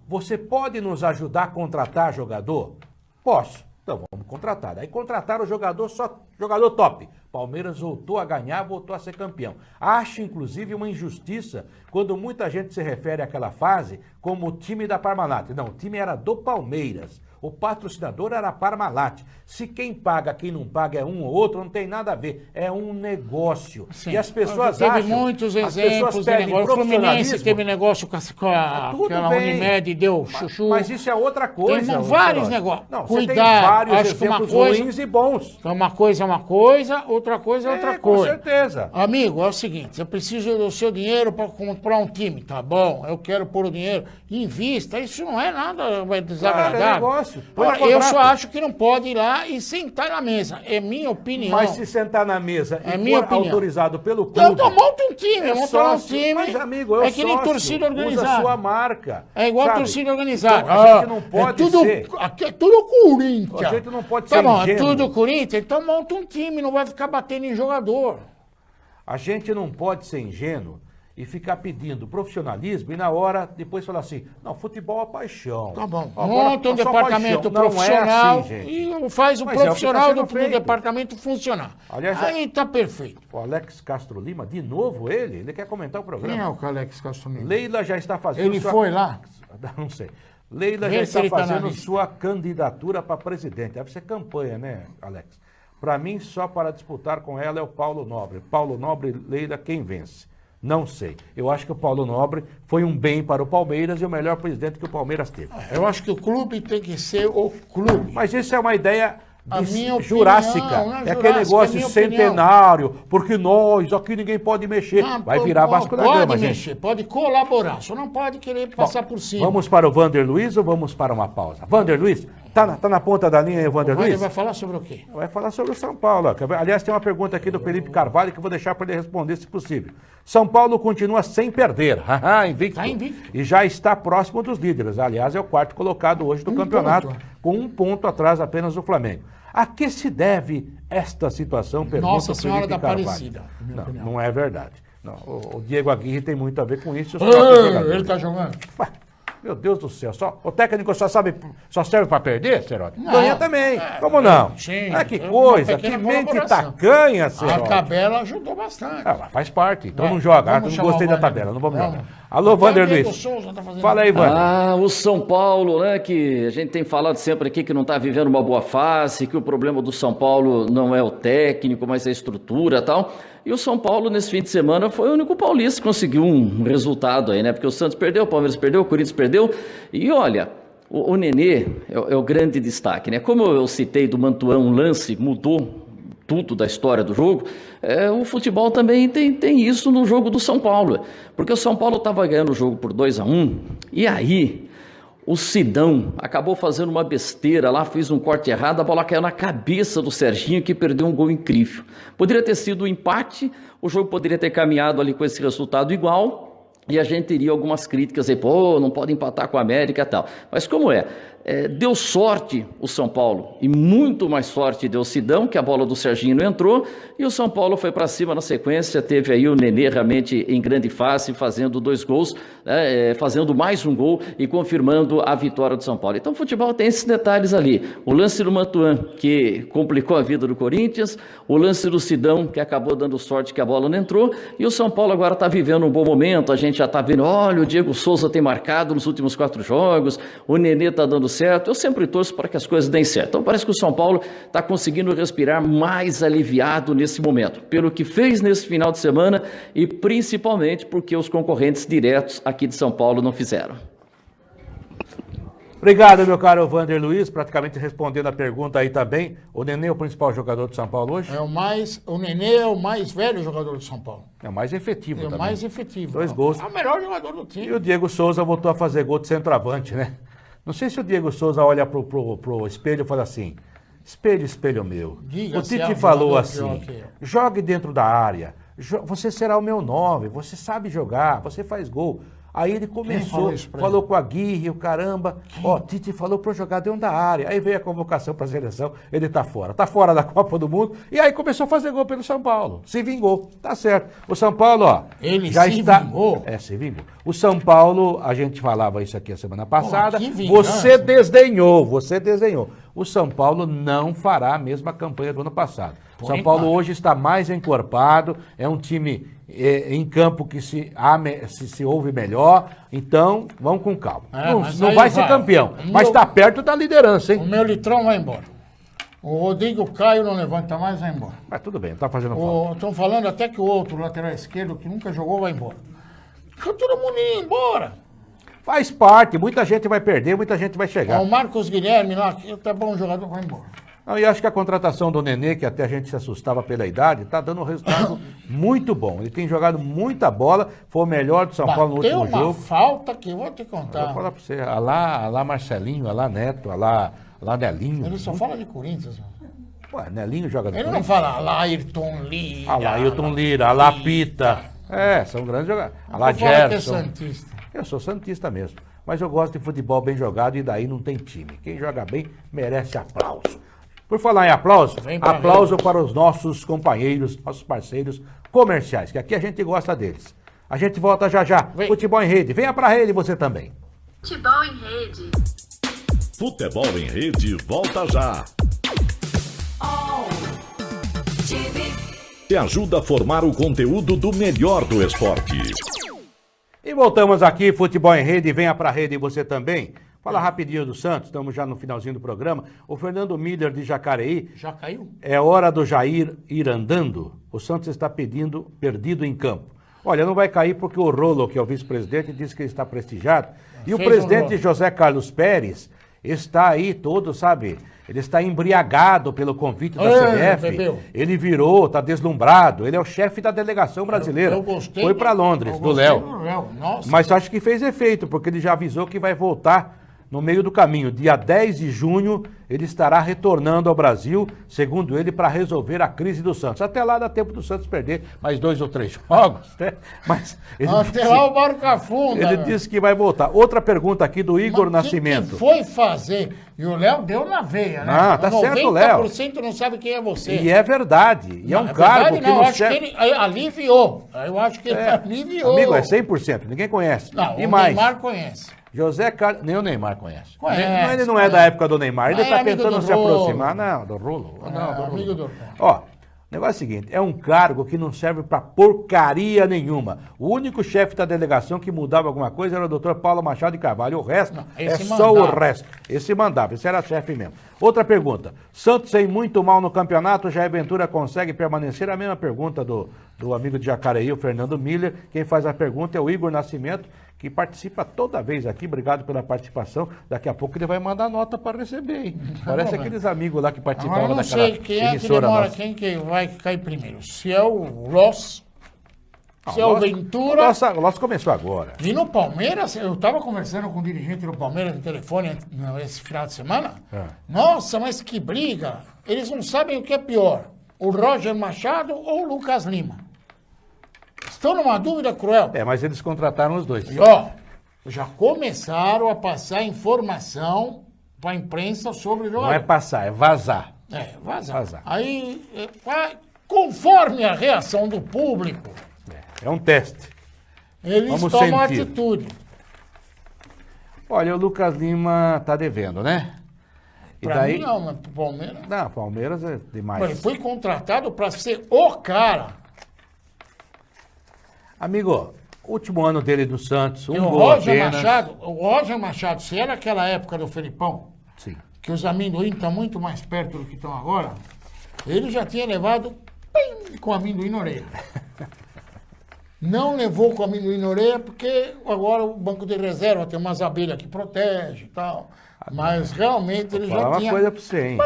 Speaker 2: Você pode nos ajudar a contratar jogador? Posso. Então vamos contratar. Aí contrataram o jogador, só jogador top. Palmeiras voltou a ganhar, voltou a ser campeão. Acho, inclusive, uma injustiça quando muita gente se refere àquela fase como o time da Parmalat. Não, o time era do Palmeiras. O patrocinador era a Parmalat. Se quem paga, quem não paga é um ou outro, não tem nada a ver. É um negócio.
Speaker 3: Sim.
Speaker 2: E as pessoas
Speaker 3: Teve
Speaker 2: acham...
Speaker 3: muitos
Speaker 2: as
Speaker 3: exemplos
Speaker 2: pessoas
Speaker 3: de
Speaker 2: pedem
Speaker 3: negócio. O Fluminense
Speaker 2: profissionalismo.
Speaker 3: teve negócio com
Speaker 2: Tudo
Speaker 3: aquela
Speaker 2: bem.
Speaker 3: Unimed, deu chuchu.
Speaker 2: Mas isso é outra coisa.
Speaker 3: Tem vários
Speaker 2: Geraldo.
Speaker 3: negócios.
Speaker 2: Não, você
Speaker 3: Cuidado.
Speaker 2: tem vários
Speaker 3: Acho que uma
Speaker 2: exemplos
Speaker 3: coisa-
Speaker 2: ruins e bons.
Speaker 3: Então, uma coisa é uma coisa, outra coisa é outra
Speaker 2: Com
Speaker 3: coisa.
Speaker 2: certeza.
Speaker 3: Amigo, é o seguinte, eu preciso do seu dinheiro para comprar um time, tá bom? Eu quero pôr o dinheiro. Invista, isso não é nada desagradável.
Speaker 2: Claro, é negócio. Põe
Speaker 3: Agora,
Speaker 2: no
Speaker 3: eu
Speaker 2: contrato.
Speaker 3: só acho que não pode ir lá e sentar na mesa. É minha opinião.
Speaker 2: Mas se sentar na mesa
Speaker 3: É
Speaker 2: e
Speaker 3: minha
Speaker 2: for
Speaker 3: opinião.
Speaker 2: autorizado pelo clube...
Speaker 3: Então monta um time,
Speaker 2: é
Speaker 3: monta lá um
Speaker 2: sócio.
Speaker 3: time.
Speaker 2: Mas, amigo, é
Speaker 3: é que nem
Speaker 2: sócio.
Speaker 3: torcida
Speaker 2: Usa a
Speaker 3: organizada.
Speaker 2: sua marca.
Speaker 3: É igual
Speaker 2: sabe?
Speaker 3: torcida organizada.
Speaker 2: Então, a gente não pode
Speaker 3: é tudo,
Speaker 2: ser...
Speaker 3: Aqui é tudo Corinthians.
Speaker 2: A gente não pode
Speaker 3: tá
Speaker 2: ser
Speaker 3: bom,
Speaker 2: ingênuo.
Speaker 3: é tudo Corinthians, então monta um time, não vai ficar batendo em jogador.
Speaker 2: A gente não pode ser ingênuo e ficar pedindo profissionalismo e na hora depois falar assim, não, futebol é paixão.
Speaker 3: Tá bom.
Speaker 2: Agora,
Speaker 3: Monta um
Speaker 2: só
Speaker 3: departamento
Speaker 2: paixão.
Speaker 3: profissional
Speaker 2: Não é assim, gente.
Speaker 3: e faz o
Speaker 2: Mas é o que
Speaker 3: profissional
Speaker 2: tá
Speaker 3: do
Speaker 2: sendo feito.
Speaker 3: departamento funcionar.
Speaker 2: Aliás,
Speaker 3: Aí tá perfeito.
Speaker 2: O Alex Castro Lima, de novo ele quer comentar o programa.
Speaker 3: Quem é o Alex Castro?
Speaker 2: Leila já está fazendo
Speaker 3: Ele foi lá?
Speaker 2: Não sei. Leila
Speaker 3: Vê
Speaker 2: já
Speaker 3: se
Speaker 2: está
Speaker 3: ele tá na
Speaker 2: fazendo
Speaker 3: lista.
Speaker 2: sua candidatura para presidente. Deve ser campanha, né, Alex? Para mim, só para disputar com ela é o Paulo Nobre. Paulo Nobre, Leila, quem vence? Não sei. Eu acho que o Paulo Nobre foi um bem para o Palmeiras e o melhor presidente que o Palmeiras teve.
Speaker 3: Eu acho que o clube tem que ser o clube.
Speaker 2: Mas isso é uma ideia
Speaker 3: A minha opinião,
Speaker 2: jurássica.
Speaker 3: não é
Speaker 2: É aquele
Speaker 3: jurássica,
Speaker 2: negócio
Speaker 3: é minha
Speaker 2: centenário, porque nós, aqui ninguém pode mexer.
Speaker 3: Ah,
Speaker 2: Vai virar Vasco da Gama,
Speaker 3: Pode
Speaker 2: gente.
Speaker 3: mexer, pode colaborar, só não pode querer passar por cima.
Speaker 2: Vamos para o Vander Luiz ou vamos para uma pausa? Vander Luiz, tá na ponta da linha aí, Vander
Speaker 3: Ele
Speaker 2: Luiz?
Speaker 3: vai falar sobre o quê?
Speaker 2: Vai falar sobre o São Paulo. Ó. Aliás, tem uma pergunta aqui do Felipe Carvalho que eu vou deixar para ele responder, se possível. São Paulo continua sem perder, invicto.
Speaker 3: Tá invicto.
Speaker 2: E já está próximo dos líderes. Aliás, é o quarto colocado hoje do campeonato,
Speaker 3: ponto.
Speaker 2: com 1 ponto atrás apenas do Flamengo. A que se deve esta situação? Pergunta
Speaker 3: Nossa
Speaker 2: o
Speaker 3: Senhora
Speaker 2: Felipe
Speaker 3: da
Speaker 2: Carvalho.
Speaker 3: Aparecida, na minha opinião.
Speaker 2: Não é verdade. Não, o Diego Aguirre tem muito a ver com isso. e os próprios jogadores.
Speaker 3: Ele tá jogando?
Speaker 2: Ué, meu Deus do céu, o técnico só serve para perder, Seródio?
Speaker 3: Não.
Speaker 2: Ganha também. Como não?
Speaker 3: Sim,
Speaker 2: Ah, que
Speaker 3: é uma
Speaker 2: coisa,
Speaker 3: pequena
Speaker 2: que mente
Speaker 3: colaboração.
Speaker 2: tacanha,
Speaker 3: A
Speaker 2: Seródio.
Speaker 3: tabela ajudou bastante.
Speaker 2: Ah, mas faz parte, então
Speaker 3: Vai,
Speaker 2: não joga.
Speaker 3: vamos
Speaker 2: Não
Speaker 3: chamar
Speaker 2: gostei
Speaker 3: o
Speaker 2: da
Speaker 3: Vander.
Speaker 2: tabela, não vamos
Speaker 3: Vamos.
Speaker 2: jogar. Alô, Vander
Speaker 3: Diego
Speaker 2: Luiz.
Speaker 3: Souza tá fazendo-
Speaker 2: Fala aí, Vander.
Speaker 4: Ah, o São Paulo, né, que a gente tem falado sempre aqui que não está vivendo uma boa fase, que o problema do São Paulo não é o técnico, mas a estrutura e tal. E o São Paulo, nesse fim de semana, foi o único paulista que conseguiu um resultado aí, né? Porque o Santos perdeu, o Palmeiras perdeu, o Corinthians perdeu. E olha, o Nenê é o grande destaque, né? Como eu citei do Mantuan, um lance mudou tudo da história do jogo, o futebol também tem isso no jogo do São Paulo. Porque o São Paulo estava ganhando o jogo por 2-1, e aí o Sidão acabou fazendo uma besteira lá, fez um corte errado, a bola caiu na cabeça do Serginho, que perdeu um gol incrível. Poderia ter sido um empate, o jogo poderia ter caminhado ali com esse resultado igual, e a gente teria algumas críticas aí, pô, não pode empatar com a América e tal. Mas como deu sorte o São Paulo, e muito mais sorte deu o Sidão, que a bola do Serginho não entrou, e o São Paulo foi para cima na sequência, teve aí o Nenê realmente em grande fase, fazendo 2 gols, fazendo mais um gol e confirmando a vitória do São Paulo. Então o futebol tem esses detalhes ali, o lance do Mantuan, que complicou a vida do Corinthians, o lance do Sidão, que acabou dando sorte que a bola não entrou, e o São Paulo agora está vivendo um bom momento, a gente já está vendo, olha, o Diego Souza tem marcado nos últimos 4 jogos, o Nenê está dando certo, eu sempre torço para que as coisas deem certo. Então parece que o São Paulo está conseguindo respirar mais aliviado nesse momento, pelo que fez nesse final de semana e principalmente porque os concorrentes diretos aqui de São Paulo não fizeram.
Speaker 2: Obrigado, meu caro Vander Luiz, praticamente respondendo a pergunta aí também. O Nenê é o principal jogador de São Paulo hoje?
Speaker 3: O Nenê é o mais velho jogador de São Paulo.
Speaker 2: É o mais efetivo também.
Speaker 3: É o mais efetivo.
Speaker 2: 2 gols.
Speaker 3: É o melhor jogador do time.
Speaker 2: E o Diego Souza voltou a fazer gol de centroavante, né? Não sei se o Diego Souza olha pro espelho e fala assim, espelho, espelho meu. O Tite falou assim, jogue dentro da área, você será o meu 9, você sabe jogar, você faz gol. Aí ele começou, falou com a Aguirre, o caramba, Tite falou para eu jogar dentro da área. Aí veio a convocação para a seleção, ele tá fora da Copa do Mundo. E aí começou a fazer gol pelo São Paulo, se vingou, tá certo. O São Paulo,
Speaker 3: ele já vingou.
Speaker 2: Se vingou. O São Paulo, a gente falava isso aqui a semana passada, você desdenhou. O São Paulo não fará a mesma campanha do ano passado. O São Paulo hoje está mais encorpado, é um time em campo que se ouve melhor, então vamos com calma. Não vai ser campeão, mas está perto da liderança, hein?
Speaker 3: O meu litrão vai embora. O Rodrigo Caio não levanta mais, vai embora.
Speaker 2: Mas tudo bem, não está fazendo falta.
Speaker 3: Estão falando até que o outro lateral esquerdo, que nunca jogou, vai embora. Todo mundo ia embora.
Speaker 2: Faz parte, muita gente vai perder, muita gente vai chegar.
Speaker 3: O Marcos Guilherme lá, que tá bom jogador, vai embora.
Speaker 2: E acho que a contratação do Nenê, que até a gente se assustava pela idade, está dando um resultado muito bom. Ele tem jogado muita bola, foi o melhor do São Paulo no último jogo.
Speaker 3: Tem uma falta que eu vou te contar.
Speaker 2: Eu vou falar para você, alá Marcelinho, alá Neto, alá Nelinho.
Speaker 3: Ele só fala de Corinthians, mano.
Speaker 2: Ué, Nelinho joga do
Speaker 3: Ele
Speaker 2: Corinthians.
Speaker 3: não fala alá Ayrton Lira.
Speaker 2: Alá Ayrton Lira, alá Pita. São grandes jogadores. Alá Gerson. Eu sou santista mesmo. Mas eu gosto de futebol bem jogado e daí não tem time. Quem joga bem merece aplauso. Por falar em aplauso, aplauso para os nossos companheiros, nossos parceiros comerciais, que aqui a gente gosta deles. A gente volta já já. Futebol em Rede. Venha pra rede você também.
Speaker 5: Futebol em Rede.
Speaker 1: Futebol em Rede volta já. Te ajuda a formar o conteúdo do melhor do esporte.
Speaker 2: E voltamos aqui, Futebol em Rede. Venha pra rede você também. Fala rapidinho do Santos, estamos já no finalzinho do programa. O Fernando Miller de Jacareí.
Speaker 3: Já caiu?
Speaker 2: É hora do Jair ir andando. O Santos está perdido em campo. Olha, não vai cair porque o Rolo, que é o vice-presidente, disse que ele está prestigiado. E o presidente José Carlos Pérez está aí todo, sabe? Ele está embriagado pelo convite da CBF. Ele virou, está deslumbrado. Ele é o chefe da delegação brasileira.
Speaker 3: Eu gostei.
Speaker 2: Foi para Londres, do Léo. Mas acho que fez efeito, porque ele já avisou que vai voltar no meio do caminho. Dia 10 de junho, ele estará retornando ao Brasil, segundo ele, para resolver a crise do Santos. Até lá dá tempo do Santos perder mais 2 ou 3 jogos, né? Mas
Speaker 3: até lá o barco afunda.
Speaker 2: Ele disse que vai voltar. Outra pergunta aqui do Igor Nascimento.
Speaker 3: Que foi fazer? E o Léo deu na veia, né?
Speaker 2: Ah, tá certo, Léo.
Speaker 3: 90% não sabe quem é você.
Speaker 2: E é verdade. E é um cargo que não
Speaker 3: serve... que ele aliviou. Eu acho que ele aliviou.
Speaker 2: Amigo, é 100%. Ninguém conhece.
Speaker 3: Não,
Speaker 2: e
Speaker 3: o
Speaker 2: mais?
Speaker 3: Neymar conhece.
Speaker 2: José Carlos, nem o Neymar conhece.
Speaker 3: Conhece.
Speaker 2: Ele não é da época do Neymar, ele está tentando se aproximar.
Speaker 3: Não,
Speaker 2: do Rolo.
Speaker 3: Amigo do Rolo.
Speaker 2: Ó, o negócio é o seguinte, é um cargo que não serve pra porcaria nenhuma. O único chefe da delegação que mudava alguma coisa era o doutor Paulo Machado de Carvalho. O resto só o resto. Esse mandava, esse era chefe mesmo. Outra pergunta. Santos sem muito mal no campeonato, Jair Ventura consegue permanecer? A mesma pergunta do amigo de Jacareí, o Fernando Miller. Quem faz a pergunta é o Igor Nascimento, que participa toda vez aqui. Obrigado pela participação. Daqui a pouco ele vai mandar nota para receber, hein? Parece aqueles amigos lá que participavam daquela
Speaker 3: emissora. Eu não sei quem é que demora, quem que vai cair primeiro. Se é o Loss, se é o Ventura...
Speaker 2: O Loss começou agora.
Speaker 3: E no Palmeiras, eu estava conversando com um dirigente do Palmeiras no telefone esse final de semana. Nossa, mas que briga. Eles não sabem o que é pior. O Roger Machado ou o Lucas Lima. Estão numa dúvida cruel.
Speaker 2: Mas eles contrataram os dois.
Speaker 3: E ó, já começaram a passar informação para a imprensa sobre o jogador.
Speaker 2: Não é passar, é vazar.
Speaker 3: Vazar. Aí, conforme a reação do público,
Speaker 2: É um teste.
Speaker 3: eles
Speaker 2: Vamos
Speaker 3: tomam
Speaker 2: sentir.
Speaker 3: atitude.
Speaker 2: Olha, o Lucas Lima tá devendo, né? E
Speaker 3: Pra
Speaker 2: daí...
Speaker 3: mim não, mas pro Palmeiras.
Speaker 2: Não, Palmeiras é demais.
Speaker 3: Ele foi contratado para ser o cara.
Speaker 2: Amigo, último ano dele do Santos,
Speaker 3: E o
Speaker 2: gol
Speaker 3: Roger
Speaker 2: apenas.
Speaker 3: Machado, se era aquela época do Felipão,
Speaker 2: Sim.
Speaker 3: que os amendoim estão muito mais perto do que estão agora, ele já tinha levado com amendoim na orelha. Não levou com amendoim na orelha porque agora o banco de reserva tem umas abelhas que protege e tal. Mas realmente ele
Speaker 2: Vou
Speaker 3: já
Speaker 2: falar
Speaker 3: tinha...
Speaker 2: uma coisa pra você, hein?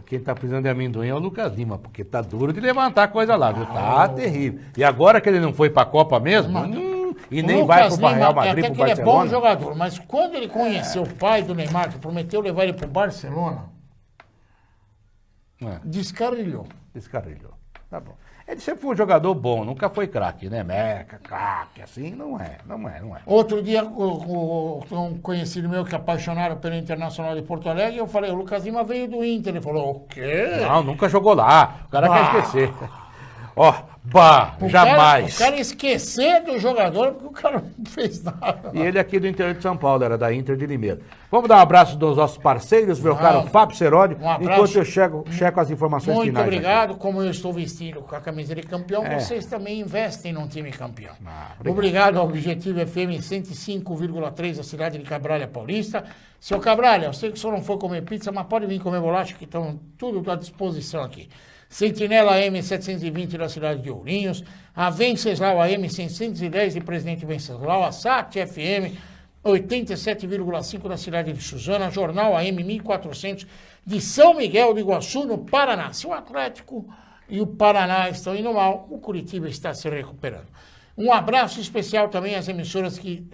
Speaker 2: Quem tá precisando de amendoim é o Lucas Lima, porque tá duro de levantar a coisa lá, viu? Tá terrível. E agora que ele não foi pra Copa mesmo, e nem vai pro Real Madrid, pro
Speaker 3: até que ele é bom
Speaker 2: Barcelona.
Speaker 3: jogador, mas quando ele conheceu o pai do Neymar, que prometeu levar ele pro Barcelona, descarrilhou.
Speaker 2: Descarrilhou. Tá bom. Ele sempre foi um jogador bom, nunca foi craque, né? Meca, craque, assim, não é.
Speaker 3: Outro dia, um conhecido meu que é apaixonado pelo Internacional de Porto Alegre, eu falei, o Lucas Lima veio do Inter. Ele falou, o quê?
Speaker 2: Não, nunca jogou lá. O cara quer esquecer. Ó,
Speaker 3: O
Speaker 2: jamais.
Speaker 3: cara esquecer do jogador porque o cara não fez nada.
Speaker 2: E ele aqui do interior de São Paulo, era da Inter de Limeira. Vamos dar um abraço dos nossos parceiros, meu caro Fábio Serodi,
Speaker 3: Um abraço.
Speaker 2: enquanto eu checo as informações
Speaker 3: Muito
Speaker 2: finais.
Speaker 3: obrigado. Como eu estou vestido com a camisa de campeão, vocês também investem num time campeão. Obrigado ao Objetivo FM 105,3 da cidade de Cabralha Paulista. Seu Cabralha, eu sei que o senhor não foi comer pizza, mas pode vir comer bolacha, que estão tudo à disposição aqui. Sentinela AM 720 da cidade de Ourinhos, a Venceslau AM 610 de Presidente Venceslau, a SAT FM 87,5 da cidade de Suzana, Jornal AM 1400 de São Miguel do Iguaçu, no Paraná. Se o Atlético e o Paraná estão indo mal, o Curitiba está se recuperando. Um abraço especial também às emissoras que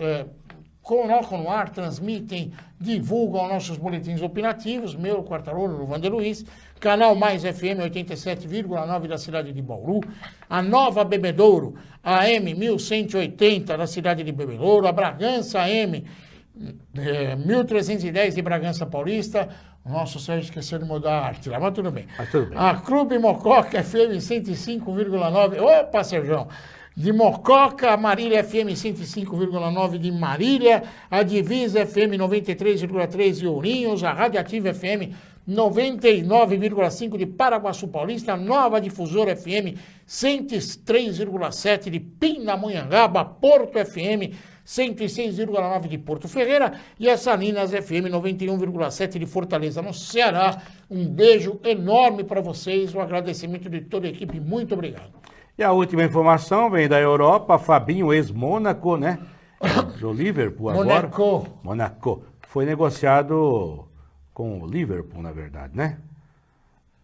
Speaker 3: colocam no ar, transmitem, divulgam nossos boletins opinativos, meu, Quartarolo, do Vander Luiz, Canal Mais FM 87,9 da cidade de Bauru, a Nova Bebedouro, AM 1180 da cidade de Bebedouro, a Bragança AM 1310 de Bragança Paulista. Nossa, o Sérgio esqueceu de mudar a arte lá, mas tudo bem. A Clube Mococa FM 105,9. Opa, Sérgio! De Mococa, a Marília FM 105,9 de Marília, a Divisa FM 93,3 de Ourinhos, a Radiativa FM 99,5 de Paraguaçu Paulista, a Nova Difusora FM 103,7 de Pindamonhangaba, Porto FM 106,9 de Porto Ferreira e a Salinas FM 91,7 de Fortaleza, no Ceará. Um beijo enorme para vocês, um agradecimento de toda a equipe, muito obrigado.
Speaker 2: E a última informação vem da Europa, Fabinho, ex-Mônaco, né? Do Liverpool agora. Mônaco. Foi negociado com o Liverpool, na verdade, né?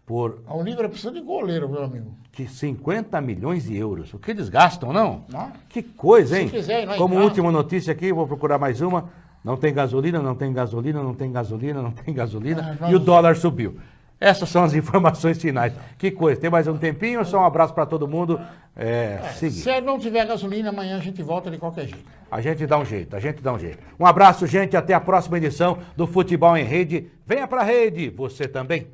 Speaker 2: Por...
Speaker 3: O Liverpool precisa de goleiro, meu amigo.
Speaker 2: De 50 milhões de euros. O que eles gastam, não?
Speaker 3: Não.
Speaker 2: Que coisa, hein?
Speaker 3: Se quiser ir lá em
Speaker 2: Como
Speaker 3: casa.
Speaker 2: última notícia aqui, vou procurar mais uma. Não tem gasolina, não tem gasolina, não tem gasolina, não tem gasolina. E o dólar subiu. Essas são as informações finais. Que coisa. Tem mais um tempinho? Só um abraço para todo mundo. Seguir.
Speaker 3: Se não tiver gasolina, amanhã a gente volta de qualquer jeito.
Speaker 2: A gente dá um jeito. Um abraço, gente. Até a próxima edição do Futebol em Rede. Venha pra rede, você também.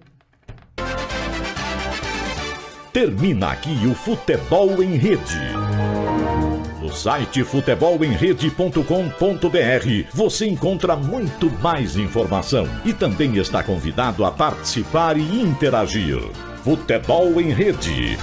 Speaker 1: Termina aqui o Futebol em Rede. No site futebolemrede.com.br você encontra muito mais informação e também está convidado a participar e interagir. Futebol em Rede.